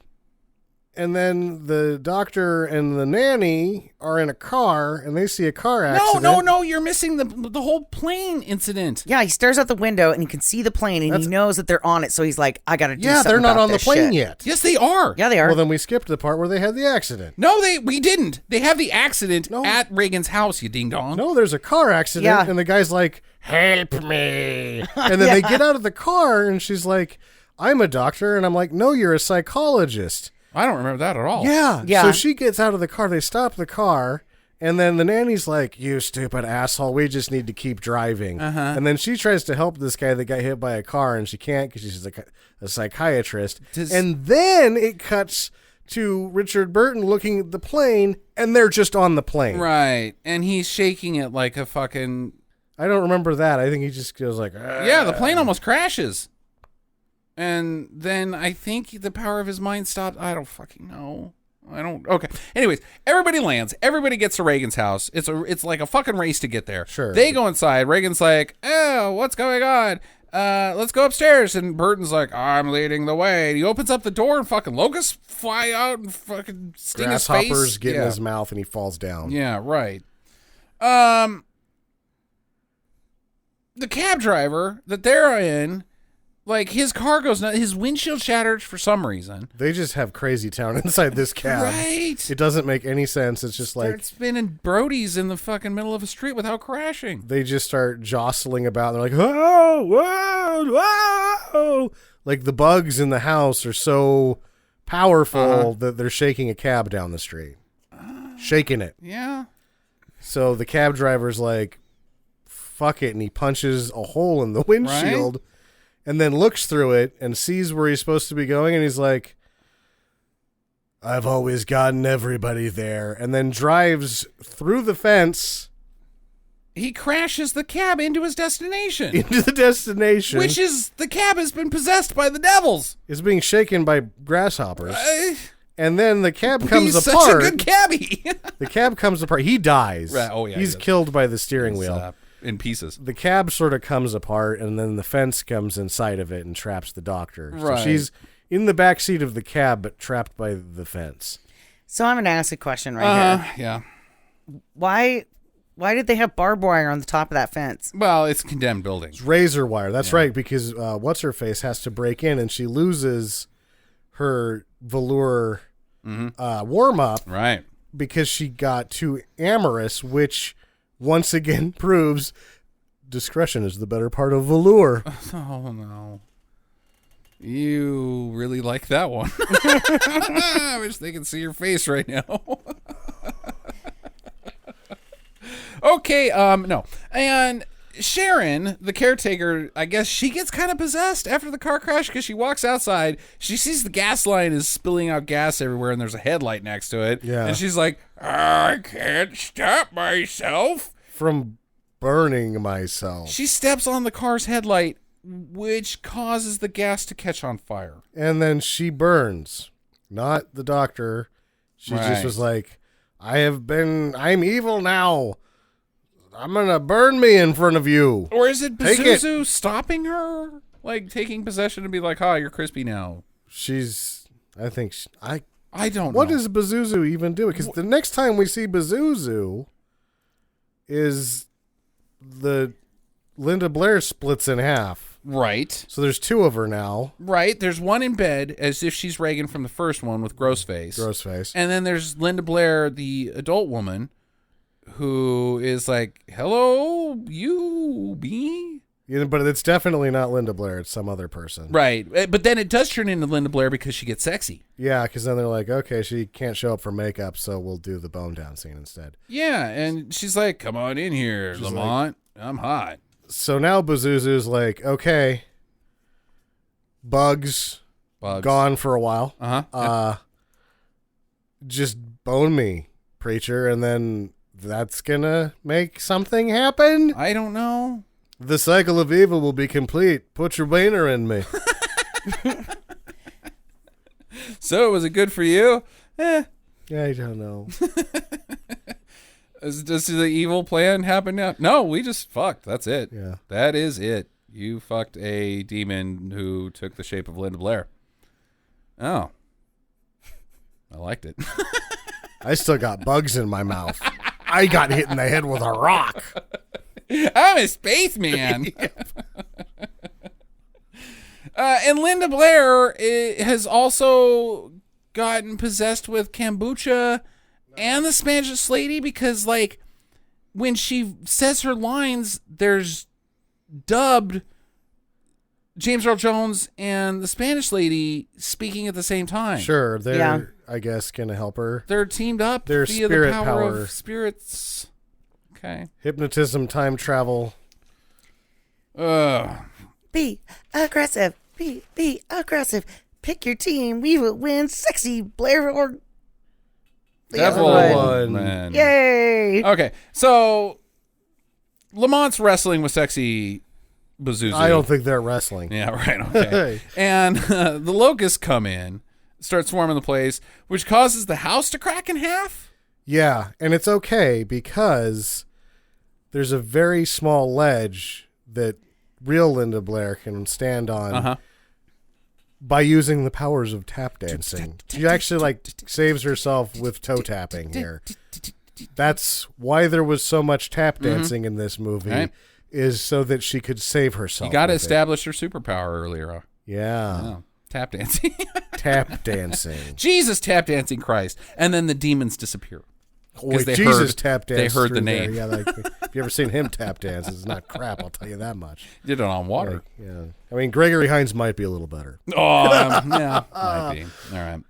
And then the doctor and the nanny are in a car, and they see a car accident. No, you're missing the whole plane incident. Yeah, he stares out the window and he can see the plane and he knows that they're on it. So he's like, "I got to do Yeah, something they're not about on the this plane shit." yet. Yes, they are. Yeah, they are. Well, then we skipped the part where they had the accident. No, we didn't. They have the accident No. at Reagan's house, you ding dong. No, there's a car accident, Yeah. and the guy's like, "Help me!" And then they get out of the car, and she's like, "I'm a doctor," and I'm like, "No, you're a psychologist." I don't remember that at all. Yeah. Yeah. So she gets out of the car. They stop the car, and then the nanny's like, "You stupid asshole. We just need to keep driving." And then she tries to help this guy that got hit by a car, and she can't because she's a psychiatrist. And then it cuts to Richard Burton looking at the plane, and they're just on the plane. Right. And he's shaking it like a fucking... I don't remember that. I think he just goes like, "Ah." Yeah, the plane almost crashes. And then I think the power of his mind stopped. I don't fucking know. Okay. Anyways, everybody lands. Everybody gets to Reagan's house. It's like a fucking race to get there. Sure. They go inside. Reagan's like, "Oh, what's going on?" let's go upstairs. And Burton's like, I'm leading the way. And he opens up the door and fucking locusts fly out and fucking sting his face. Grasshoppers get in his mouth and he falls down. Yeah, right. The cab driver that they're in, like, his car goes nuts. His windshield shatters for some reason. They just have crazy town inside this cab. Right. It doesn't make any sense. It's just like... Start spinning Brodies in the fucking middle of a street without crashing. They just start jostling about. They're like, whoa, whoa, whoa. Like, the bugs in the house are so powerful that they're shaking a cab down the street. Shaking it. Yeah. So the cab driver's like, fuck it, and he punches a hole in the windshield and then looks through it and sees where he's supposed to be going, and he's like, I've always gotten everybody there, and then drives through the fence. He crashes the cab into his destination. Into the destination. Which is, the cab has been possessed by the devils. Is being shaken by grasshoppers. And then the cab comes He's apart. such a good cabbie. The cab comes apart. He dies. Right. Oh, yeah. He's killed by the steering wheel. In pieces. The cab sort of comes apart, and then the fence comes inside of it and traps the doctor. Right. So she's in the back seat of the cab, but trapped by the fence. So I'm going to ask a question right here. Yeah. Why did they have barbed wire on the top of that fence? Well, it's condemned buildings. It's razor wire. That's right, because what's-her-face has to break in, and she loses her velour warm-up. Right. Because she got too amorous, which once again proves discretion is the better part of velour. Oh, no. You really like that one. I wish they could see your face right now. Okay, no. And Sharon, the caretaker, I guess she gets kind of possessed after the car crash because she walks outside. She sees the gas line is spilling out gas everywhere and there's a headlight next to it. Yeah. And she's like, I can't stop myself From burning myself. She steps on the car's headlight, which causes the gas to catch on fire. And then she burns. Not the doctor. She just was like, I'm evil now. I'm going to burn me in front of you. Or is it Take Pazuzu stopping her? Like taking possession and be like, you're crispy now. I don't know. What does Pazuzu even do? Because the next time we see Pazuzu is the Linda Blair splits in half. Right. So there's two of her now. Right. There's one in bed as if she's Reagan from the first one with Grossface. And then there's Linda Blair, the adult woman, who is like, hello, you, me? Yeah, but it's definitely not Linda Blair. It's some other person. Right. But then it does turn into Linda Blair because she gets sexy. Yeah, because then they're like, okay, she can't show up for makeup, so we'll do the bone down scene instead. Yeah, and she's like, come on in here, Lamont. I'm hot. So now Pazuzu's like, okay, bugs. Gone for a while. Just bone me, preacher, and then that's gonna make something happen? I don't know. The cycle of evil will be complete. Put your boner in me. So, was it good for you? I don't know. Does the evil plan happen now? No, we just fucked. That's it. Yeah. That is it. You fucked a demon who took the shape of Linda Blair. Oh. I liked it. I still got bugs in my mouth. I got hit in the head with a rock. I'm a spaceman. And Linda Blair has also gotten possessed with kombucha and the Spanish lady because, like, when she says her lines, there's dubbed James Earl Jones and the Spanish lady speaking at the same time. Sure, they're, I guess, going to help her. They're teamed up Their via spirit the power power. of spirits. Okay. Hypnotism, time travel. Be aggressive. Be aggressive. Pick your team. We will win. Sexy Blair or the other one. Man. Yay! Okay, so Lamont's wrestling with sexy Pazuzu. I don't think they're wrestling. Yeah, right. Okay. And the locusts come in, start swarming the place, which causes the house to crack in half. Yeah, and it's okay because there's a very small ledge that real Linda Blair can stand on by using the powers of tap dancing. She actually like saves herself with toe tapping here. That's why there was so much tap dancing in this movie, Right. is so that she could save herself. You got to with it. establish her superpower earlier. Yeah. Oh, tap dancing. Tap dancing. Jesus, tap dancing Christ. And then the demons disappear. Wait, they Jesus heard- tap they dance. heard the through there. name. Yeah, like if you ever seen him tap dance, it's not crap. I'll tell you that much. Did it on water. Like, yeah, I mean Gregory Hines might be a little better. Oh, yeah, might be. All right.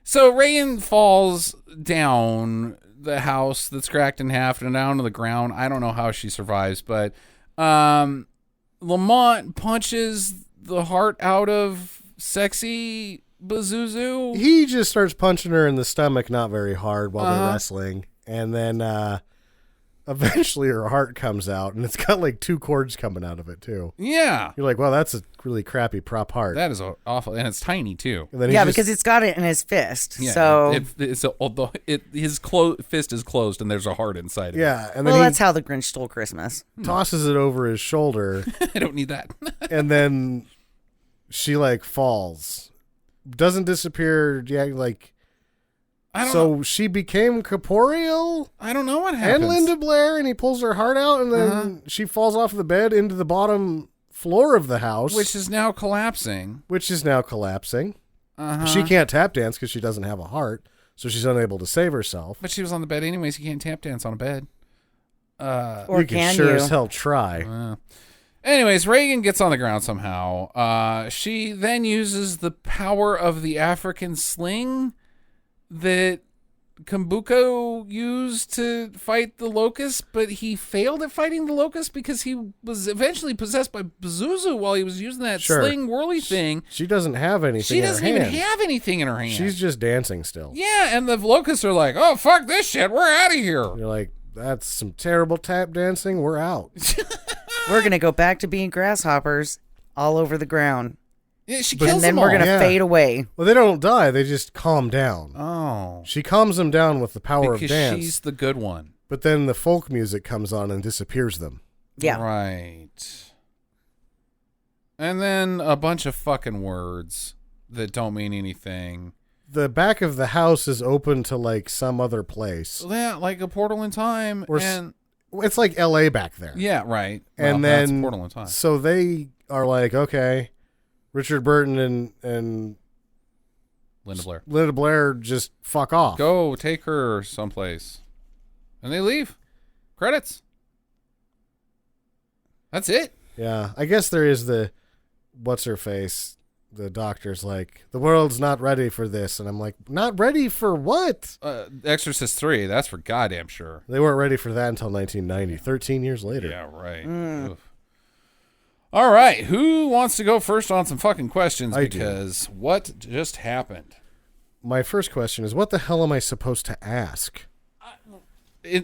So Reagan falls down the house that's cracked in half and down to the ground. I don't know how she survives, but Lamont punches the heart out of sexy Pazuzu. He just starts punching her in the stomach, not very hard, while they're wrestling, and then eventually her heart comes out, and it's got like 2 cords coming out of it too. Yeah. You're like, wow, that's a really crappy prop heart. That is awful, and it's tiny too. And then he Yeah, just- because it's got it in his fist. Yeah, So, his fist is closed, and there's a heart inside of yeah, and then well, he that's how the Grinch stole Christmas. tosses it over his shoulder, it. I don't need that. and then she like falls, doesn't disappear. Yeah, like I don't so know. she became corporeal. I don't know what happens. And Linda Blair, and he pulls her heart out, and then she falls off the bed into the bottom floor of the house, which is now collapsing. She can't tap dance because she doesn't have a heart, so she's unable to save herself. But she was on the bed anyways. You can't tap dance on a bed. Or You can sure you? as hell try. Anyways, Reagan gets on the ground somehow. She then uses the power of the African sling that Kambuko used to fight the locust, but he failed at fighting the locust because he was eventually possessed by Pazuzu while he was using that Sure. sling whirly thing. She doesn't have anything. She in her doesn't even hand. have anything in her hand. She's just dancing still. Yeah, and the locusts are like, oh, fuck this shit. We're out of here. You're like, that's some terrible tap dancing. We're out. We're going to go back to being grasshoppers all over the ground. Yeah, she kills And then them we're all. going to Yeah. fade away. Well, they don't die. They just calm down. Oh. She calms them down with the power Because of dance. she's the good one. But then the folk music comes on and disappears them. Yeah. Right. And then a bunch of fucking words that don't mean anything. The back of the house is open to like some other place. Yeah, like a portal in time. Or and It's like LA back there. yeah, right. And Well, that's then portal in time. so they are like, okay, Richard Burton and Linda Blair. Linda Blair just fuck off. Go take her someplace. And they leave. Credits. That's it. Yeah, I guess there is the what's her face. The doctor's like, the world's not ready for this, and I'm like, not ready for what? Exorcist 3, that's for goddamn sure. They weren't ready for that until 1990, 13 years later. Yeah, right. Oof. All right, who wants to go first on some fucking questions? I do. Because what just happened? My first question is, what the hell am I supposed to ask?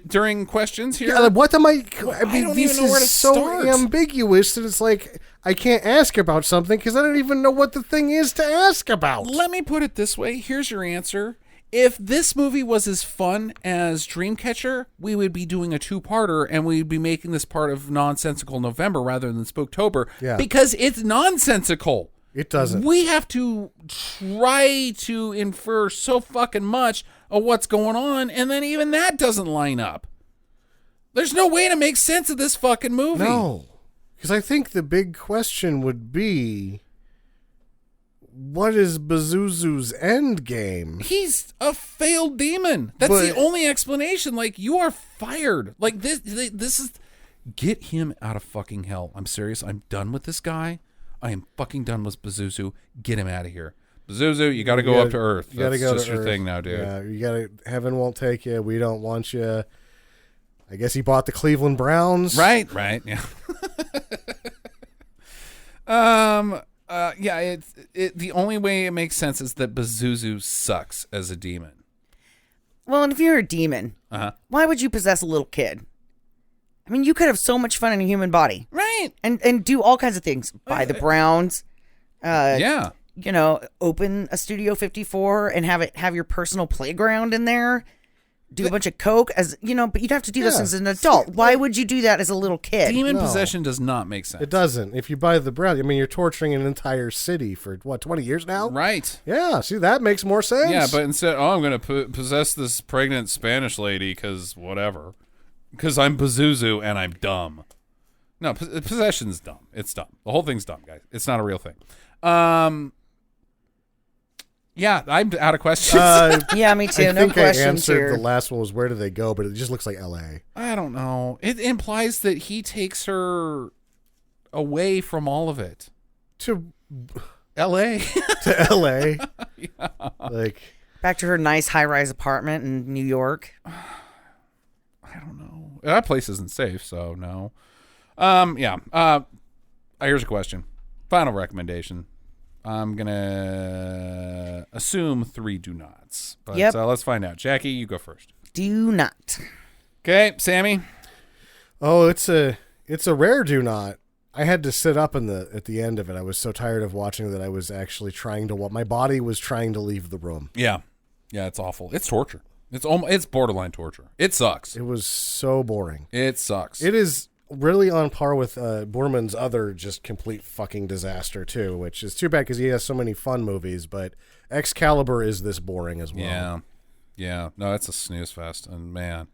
During questions here? Yeah, what am I? I mean, don't this even know where is to so start. ambiguous that it's like I can't ask about something because I don't even know what the thing is to ask about. Let me put it this way. Here's your answer. If this movie was as fun as Dreamcatcher, we would be doing a 2-parter and we'd be making this part of Nonsensical November rather than Spooktober Yeah. because it's nonsensical. It doesn't. We have to try to infer so fucking much of what's going on, and then even that doesn't line up. There's no way to make sense of this fucking movie. No, because I think the big question would be, what is Pazuzu's end game? He's a failed demon. That's But- the only explanation. Like, you are fired. Like, this is... Get him out of fucking hell. I'm serious. I'm done with this guy. I am fucking done with Pazuzu. Get him out of here. Pazuzu, you got to go up to Earth. You gotta That's go just to your Earth. thing now, dude. Yeah, you gotta. Heaven won't take you. We don't want you. I guess he bought the Cleveland Browns. Right, yeah. Yeah, the only way it makes sense is that Pazuzu sucks as a demon. Well, and if you're a demon, why would you possess a little kid? I mean, you could have so much fun in a human body. Right. And do all kinds of things. Buy the Browns. Yeah. You know, open a Studio 54 and have your personal playground in there. do a bunch of coke as but you'd have to do this as an adult. Why would you do that as a little kid? Demon possession does not make sense. It doesn't. If you buy the brown, I mean, you're torturing an entire city for 20 years now? Right. Yeah. See, that makes more sense. Yeah, but instead, I'm going to possess this pregnant Spanish lady because whatever. Because I'm Pazuzu and I'm dumb. No, possession's dumb. It's dumb. The whole thing's dumb, guys. It's not a real thing. Yeah, I'm out of questions. Yeah, me too. I No think questions I answered here. the last one was where do they go, but it just looks like L.A. I don't know. It implies that he takes her away from all of it. To L.A. to L.A. Yeah. Like Back to her nice high-rise apartment in New York. I don't know. That place isn't safe, so no. Yeah. Here's a question. Final recommendation. I'm going to assume 3 do nots. But let's find out. Jackie, you go first. Do not. Okay, Sammy. Oh, it's a rare do not. I had to sit up at the end of it. I was so tired of watching that I was actually trying to my body was trying to leave the room. Yeah. Yeah, it's awful. It's torture. It's borderline torture. It sucks. It was so boring. It sucks. It is really on par with Boorman's other just complete fucking disaster too, which is too bad because he has so many fun movies, but Excalibur is this boring as well. Yeah. Yeah. No, it's a snooze fest, and man.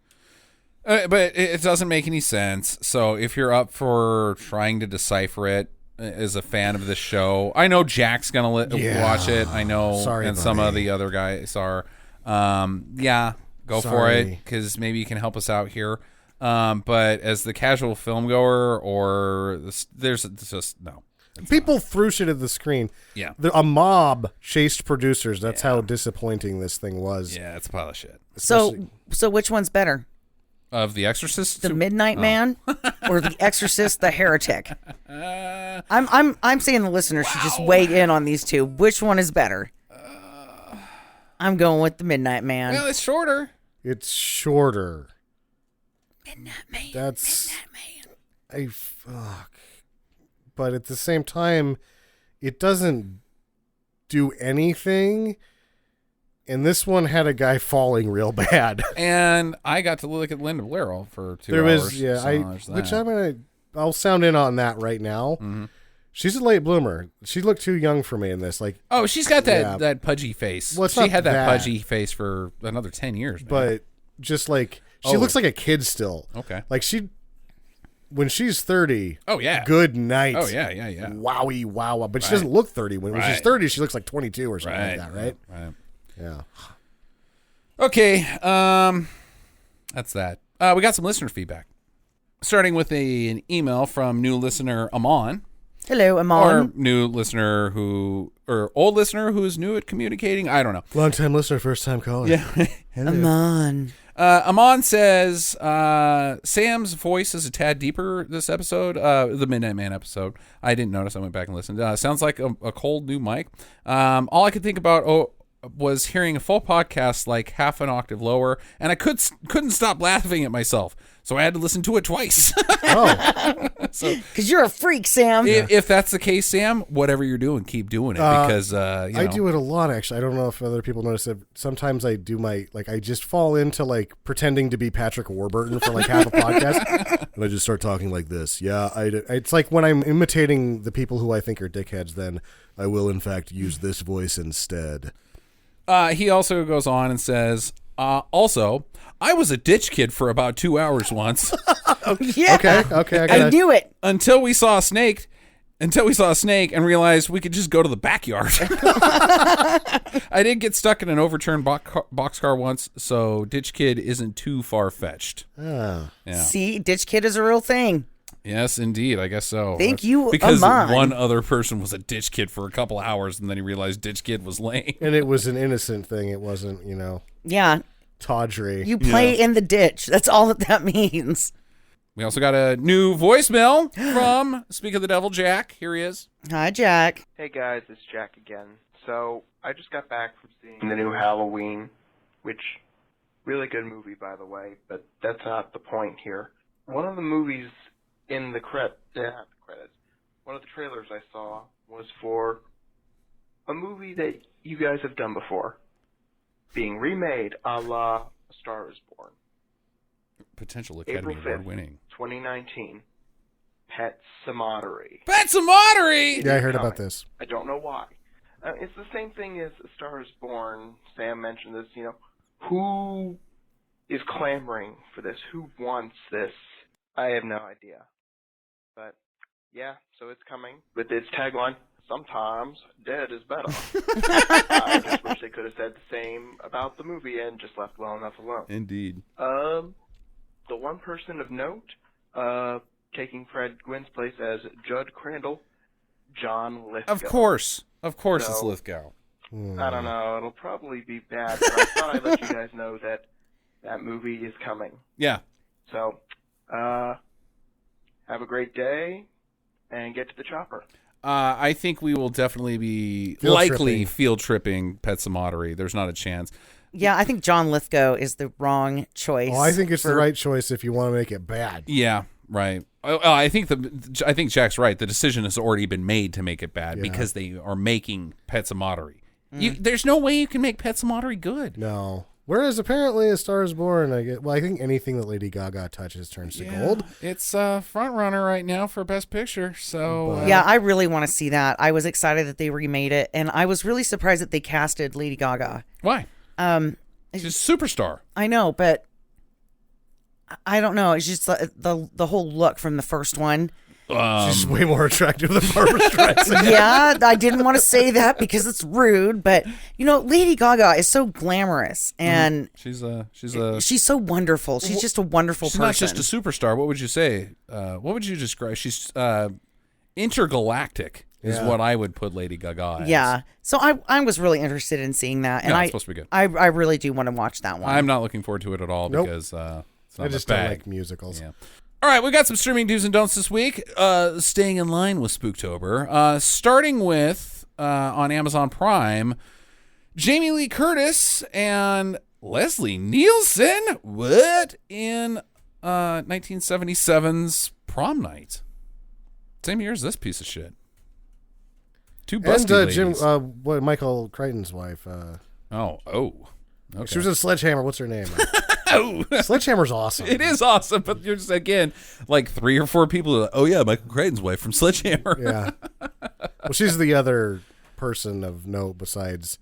But it doesn't make any sense. So if you're up for trying to decipher it as a fan of this show, I know Jack's going to watch it. I know, and some of the other guys are. Yeah, go for it, because maybe you can help us out here. But as the casual film goer, there's just no. People threw shit at the screen. Yeah. A mob chased producers. That's how disappointing this thing was. Yeah, it's a pile of shit. So which one's better? Of The Exorcist? The Midnight Man or The Exorcist, the Heretic? I'm saying the listeners should just weigh in on these two. Which one is better? I'm going with The Midnight Man. Well, it's shorter. It's shorter. Midnight Man. That's Midnight Man. fuck. But at the same time, it doesn't do anything. And this one had a guy falling real bad. And I got to look at Linda Blair for 2 hours. I'll sound in on that right now. Mm-hmm. She's a late bloomer. She looked too young for me in this. Like, oh, she's got that pudgy face. Well, she had that pudgy face for another 10 years. Man. But just like she looks like a kid still. Okay. Like when she's 30. Oh yeah. Good night. Oh yeah. Wowie wow. But she doesn't look 30. When she's 30, she looks like 22 or something like that, right? Right. Yeah. Okay. That's that. We got some listener feedback. Starting with an email from new listener Amon. Hello, Amon. Or new listener or old listener who's new at communicating. I don't know. Long time listener, first time caller. Yeah. Amon. Amon says Sam's voice is a tad deeper this episode, the Midnight Man episode. I didn't notice. I went back and listened. Sounds like a cold new mic. All I could think about was hearing a full podcast like half an octave lower, and I couldn't stop laughing at myself. So I had to listen to it twice. Oh. So, because you're a freak, Sam. If that's the case, Sam, whatever you're doing, keep doing it, because I do it a lot, actually. I don't know if other people notice it. Sometimes I do I just fall into pretending to be Patrick Warburton for half a podcast, and I just start talking like this. Yeah, it's like when I'm imitating the people who I think are dickheads, then I will in fact use this voice instead. He also goes on and says, also, I was a ditch kid for about 2 hours once. Yeah. Okay. I knew it. Until we saw a snake and realized we could just go to the backyard. I did get stuck in an overturned boxcar once, so ditch kid isn't too far-fetched. Oh. Yeah. See, ditch kid is a real thing. Yes, indeed. I guess so. Thank you, because Amon. one other person was a ditch kid for a couple hours, and then he realized ditch kid was lame. And it was an innocent thing. It wasn't, Yeah. tawdry. You play in the ditch. That's all that means. We also got a new voicemail from Speak of the Devil, Jack. Here he is. Hi, Jack. Hey guys, it's Jack again. So, I just got back from seeing the new Halloween, which, really good movie by the way, but that's not the point here. One of the movies in the credits, one of the trailers I saw was for a movie that you guys have done before, being remade a la A Star is Born. Potential Academy April 5th, Award winning. 2019. Pet Cemetery. Pet Cemetery! Yeah, I heard about this. I don't know why. It's the same thing as A Star is Born. Sam mentioned this, Who is clamoring for this? Who wants this? I have no idea. But, yeah, so it's coming with its tagline, "Sometimes dead is better." I just wish they could have said the same about the movie and just left well enough alone. Indeed. The one person of note, taking Fred Gwynn's place as Judd Crandall, John Lithgow. Of course it's So- Lithgow. I don't know. It'll probably be bad, but I thought I'd let you guys know that movie is coming. Yeah. So, have a great day and get to the chopper. I think we will definitely be Field field tripping Pet Cemetery. There's not a chance. Yeah, I think John Lithgow is the wrong choice. Well, I think it's the right choice if you want to make it bad. Yeah, right. I think Jack's right. The decision has already been made to make it bad because they are making Pet Cemetery. There's no way you can make Pet Cemetery good. No. Whereas apparently A Star is Born, I think anything that Lady Gaga touches turns to gold. It's front runner right now for Best Picture. So Yeah, I really want to see that. I was excited that they remade it, and I was really surprised that they casted Lady Gaga. Why? She's a superstar. I know, but I don't know. It's just the whole look from the first one. She's way more attractive than Barbara Streisand. Yeah, I didn't want to say that because it's rude, but Lady Gaga is so glamorous and she's so wonderful. She's just a wonderful she's person. not just a superstar. What would you say? What would you describe? She's intergalactic is what I would put Lady Gaga as. Yeah. So I was really interested in seeing that, and Yeah, it's supposed to be good. I really do want to watch that one. I'm not looking forward to it at all Nope. because it's not I just my don't bag. like musicals. Yeah. All right, we got some streaming do's and don'ts this week. Staying in line with Spooktober. Starting with, on Amazon Prime, Jamie Lee Curtis and Leslie Nielsen. What? In 1977's Prom Night. Same year as this piece of shit. Two busty And ladies. Michael Crichton's wife. Oh. Okay. She was in Sledgehammer. What's her name? Oh. Sledgehammer's awesome. It is awesome, but you're just, again, like 3 or 4 people are like, oh, yeah, Michael Crichton's wife from Sledgehammer. Yeah. Well, she's the other person of note besides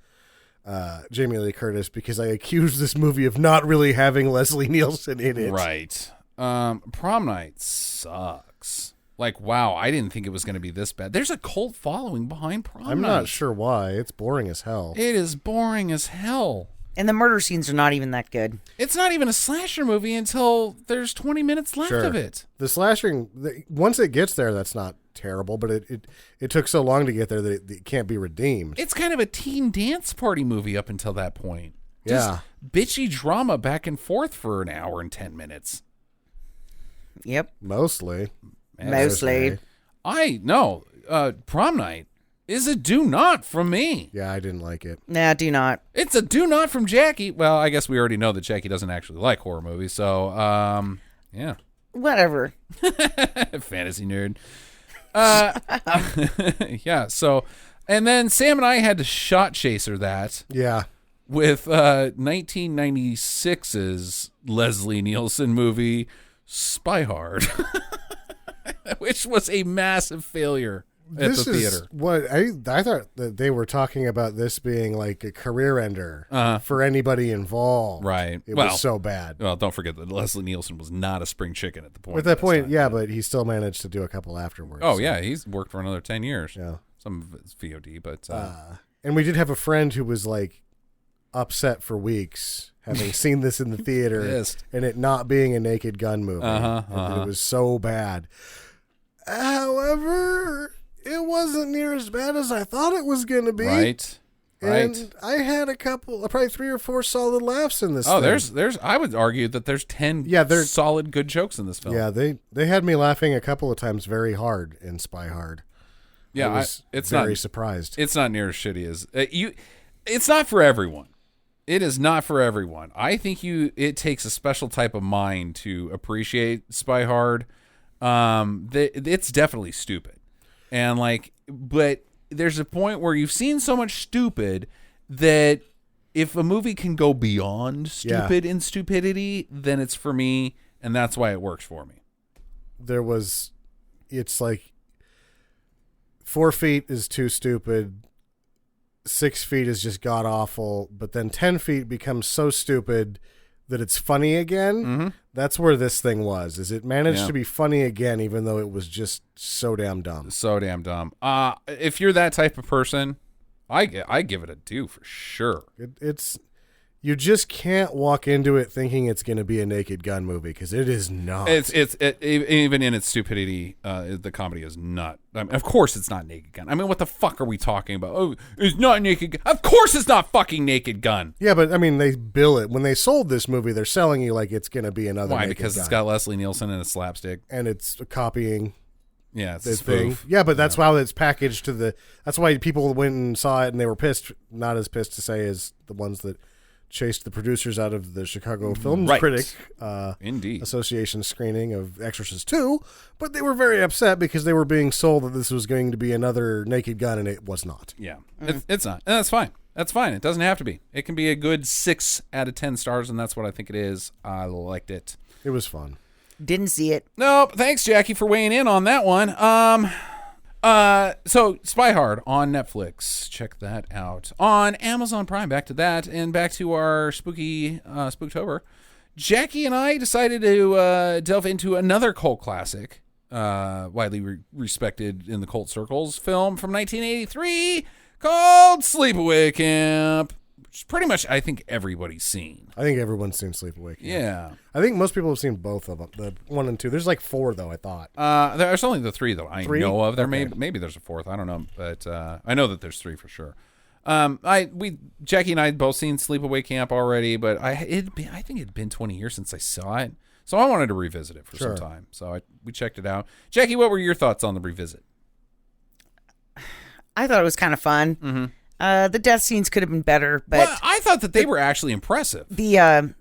Jamie Lee Curtis because I accused this movie of not really having Leslie Nielsen in it. Right. Prom Night sucks. Like, wow, I didn't think it was going to be this bad. There's a cult following behind Prom Night. I'm not sure why. It's boring as hell. It is boring as hell. and the murder scenes are not even that good. It's not even a slasher movie until there's 20 minutes left of it. The slashing, once it gets there, that's not terrible, but it took so long to get there that it can't be redeemed. It's kind of a teen dance party movie up until that point. Yeah. Just bitchy drama back and forth for an hour and 10 minutes. Yep. Mostly. Mostly. Prom Night is a do not from me. Yeah, I didn't like it. Nah, do not. It's a do not from Jackie. Well, I guess we already know that Jackie doesn't actually like horror movies, so yeah. Whatever. Fantasy nerd. Yeah, so and then Sam and I had to shot chaser that Yeah. with 1996's Leslie Nielsen movie Spy Hard, which was a massive failure at the theater. What I thought that they were talking about this being like a career ender for anybody involved. Right. It was so bad. Well, don't forget that Leslie Nielsen was not a spring chicken at the point. At that point, yeah, but he still managed to do a couple afterwards. Oh, yeah, he's worked for another 10 years. Yeah. Some of it's VOD, but... and we did have a friend who was like upset for weeks having seen this in the theater Pissed. and it not being a Naked Gun movie. It was so bad. However, it wasn't near as bad as I thought it was going to be. Right. And I had probably 3 or 4 solid laughs in this thing. There's I would argue that there's 10 solid good jokes in this film. Yeah, they had me laughing a couple of times very hard in Spy Hard. Yeah, I was it's very not surprised. It's not near as shitty as it's not for everyone. It is not for everyone. I think it takes a special type of mind to appreciate Spy Hard. It's definitely stupid. And but there's a point where you've seen so much stupid that if a movie can go beyond stupid and stupidity, then it's for me, and that's why it works for me. It's like 4 feet is too stupid, 6 feet is just god awful, but then 10 feet becomes so stupid that it's funny again. Mm-hmm. That's where this thing was. Is it managed to be funny again, even though it was just so damn dumb. So damn dumb. If you're that type of person, I give it a 2 for sure. It's you just can't walk into it thinking it's going to be a Naked Gun movie, because it is not. It's even in its stupidity, the comedy is not. I mean, of course, it's not Naked Gun. I mean, what the fuck are we talking about? Oh, it's not Naked Gun. Of course, it's not fucking Naked Gun. Yeah, but I mean, they bill it when they sold this movie. They're selling you like it's going to be another. Why? Naked Because Gun. it's got Leslie Nielsen and a slapstick, and it's copying. Yeah, it's the a spoof. thing. Yeah, but that's why it's packaged to the. That's why people went and saw it and they were pissed. Not as pissed to say as the ones that chased the producers out of the Chicago Film Critic Indeed. Association screening of Exorcist II, but they were very upset because they were being sold that this was going to be another Naked Gun, and it was not. Yeah, it's not, and that's fine. That's fine. It doesn't have to be. It can be a good 6 out of 10 stars, and that's what I think it is. I liked it. It was fun. Didn't see it. Nope. Thanks, Jackie, for weighing in on that one. So Spy Hard on Netflix. Check that out. On Amazon Prime, back to that, and back to our spooky Spooktober. Jackie and I decided to delve into another cult classic, widely respected in the cult circles, film from 1983 called Sleepaway Camp. Which pretty much, I think everybody's seen. I think everyone's seen Sleepaway Camp. Yeah. I think most people have seen both of them, the 1 and 2. There's like 4 though, I thought. There's only the 3 that I 3? know of. There Okay. maybe there's a 4th. I don't know, but I know that there's 3 for sure. Jackie and I had both seen Sleepaway Camp already, but I think it'd been 20 years since I saw it, so I wanted to revisit it for some time. So we checked it out. Jackie, what were your thoughts on the revisit? I thought it was kind of fun. Mm-hmm. The death scenes could have been better, but Well, I thought that they were actually impressive. the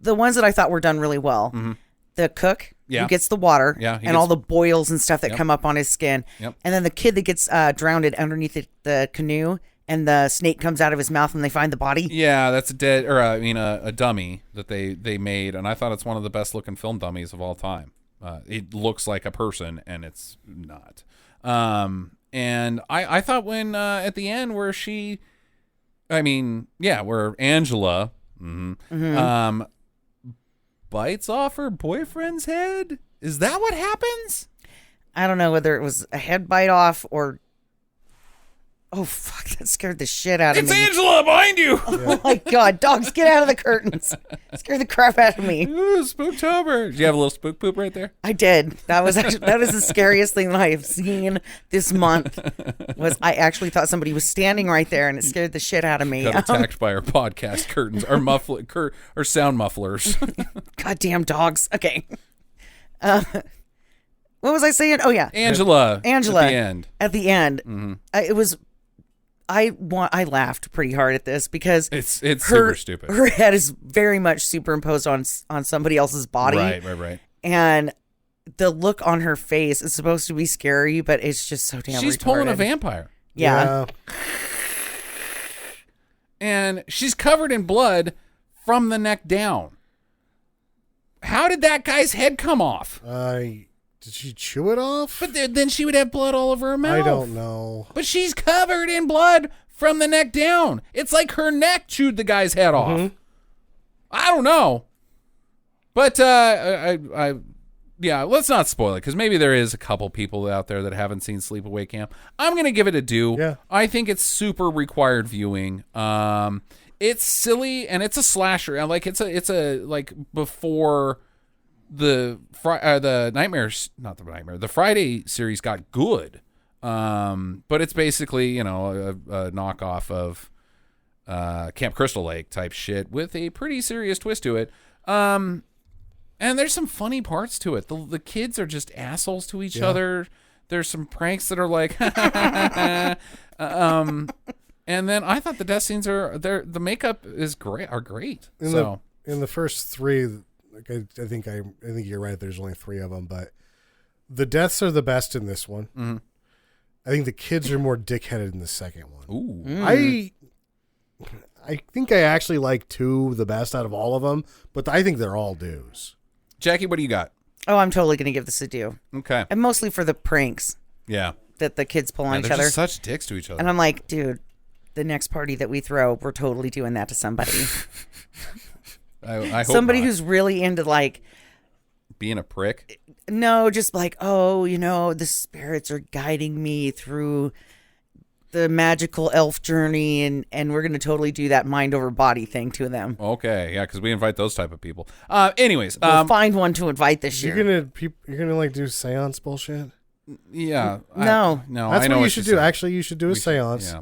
ones that I thought were done really well. Mm-hmm. The cook Yeah. who gets the water Yeah, and all the boils and stuff that Yep. come up on his skin. Yep. And then the kid that gets drowned underneath the canoe and the snake comes out of his mouth and they find the body. Yeah, that's a dummy that they made, and I thought it's one of the best looking film dummies of all time. It looks like a person, and it's not. And I thought when at the end where where Angela bites off her boyfriend's head. Is that what happens? I don't know whether it was a head bite off or... Oh, fuck, that scared the shit out of It's me. Angela behind you. Oh, my God. Dogs, get out of the curtains. Scared the crap out of me. Ooh, Spooktober. Did you have a little spook poop right there? I did. That was the scariest thing that I have seen this month. Was I actually thought somebody was standing right there, and it scared the shit out of me. Got attacked by our podcast curtains, our sound mufflers. Goddamn dogs. Okay. What was I saying? Oh yeah, Angela. At the end. At the end, it was. I laughed pretty hard at this because it's super stupid. Her head is very much superimposed on somebody else's body. Right. And the look on her face is supposed to be scary, but it's just so damn. She's retarded. pulling a vampire. Yeah. And she's covered in blood from the neck down. How did that guy's head come off? Did she chew it off? But then she would have blood all over her mouth. I don't know. But she's covered in blood from the neck down. It's like her neck chewed the guy's head off. I don't know. But let's not spoil it, because maybe there is a couple people out there that haven't seen Sleepaway Camp. I'm going to give it a do. Yeah. I think it's super required viewing. It's silly, and it's a slasher. Like it's a like before the Friday series got good. But it's basically, a knockoff of Camp Crystal Lake type shit with a pretty serious twist to it. And there's some funny parts to it. The kids are just assholes to each other. There's some pranks that are like, and then I thought the death scenes the makeup is great. In the first 3, like I think you're right. There's only 3 of them, but the deaths are the best in this one. Mm-hmm. I think the kids are more dickheaded in the second one. Ooh. I think I actually like 2 the best out of all of them, but I think they're all do's. Jackie, what do you got? Oh, I'm totally going to give this a do. Okay. And mostly for the pranks Yeah. that the kids pull on each They're other. just such dicks to each other. And I'm like, dude, the next party that we throw, we're totally doing that to somebody. I hope Somebody not. who's really into like Being a prick. no, just like, oh, the spirits are guiding me through the magical elf journey, and we're gonna totally do that mind over body thing to them. Okay, yeah, because we invite those type of people. Anyways, We'll find one to invite this year. You're gonna like do seance bullshit. yeah, No. no, That's I know what you should do. saying. Actually, you should do a seance, Yeah.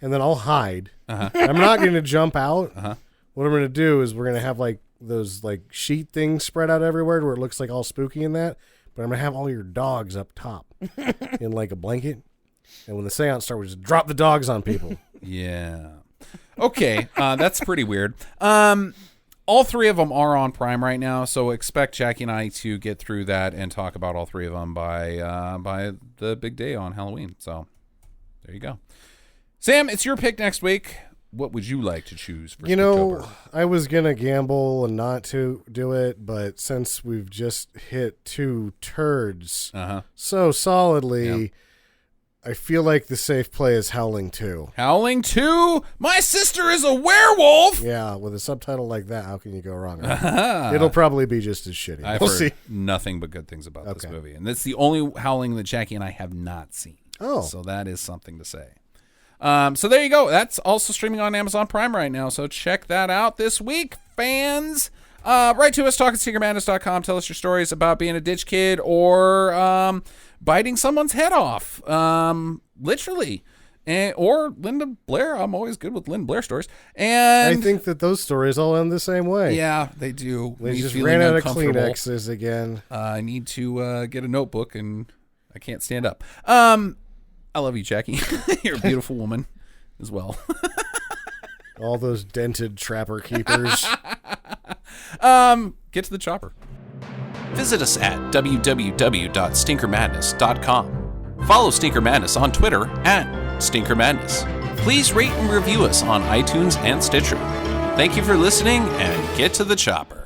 and then I'll hide. Uh-huh. I'm not gonna jump out. Uh-huh. What I'm gonna do is we're gonna have like those like sheet things spread out everywhere where it looks like all spooky and that. But I'm gonna have all your dogs up top in like a blanket. And when the seance starts, we just drop the dogs on people. Yeah. Okay, that's pretty weird. All 3 of them are on Prime right now, so expect Jackie and I to get through that and talk about all 3 of them by the big day on Halloween. So there you go. Sam, it's your pick next week. What would you like to choose for Spooktober? I was going to gamble and not to do it, but since we've just hit 2 turds so solidly, I feel like the safe play is Howling 2. Howling 2? My sister is a werewolf! Yeah, with a subtitle like that, how can you go wrong? It'll probably be just as shitty. I've We'll heard see. nothing but good things about this movie. And that's the only Howling that Jackie and I have not seen. Oh. So that is something to say. So there you go. That's also streaming on Amazon Prime right now. So check that out this week, fans. Write to us, talkingstinkermadness.com. Tell us your stories about being a ditch kid or biting someone's head off. Literally. Or Linda Blair. I'm always good with Linda Blair stories. And I think that those stories all end the same way. yeah, they do. They Me just feeling ran out of uncomfortable. Kleenexes again. I need to get a notebook, and I can't stand up. I love you, Jackie. You're a beautiful woman as well. All those dented trapper keepers. Get to the chopper. Visit us at www.stinkermadness.com. Follow Stinker Madness on Twitter at Stinker Madness. Please rate and review us on iTunes and Stitcher. Thank you for listening, and get to the chopper.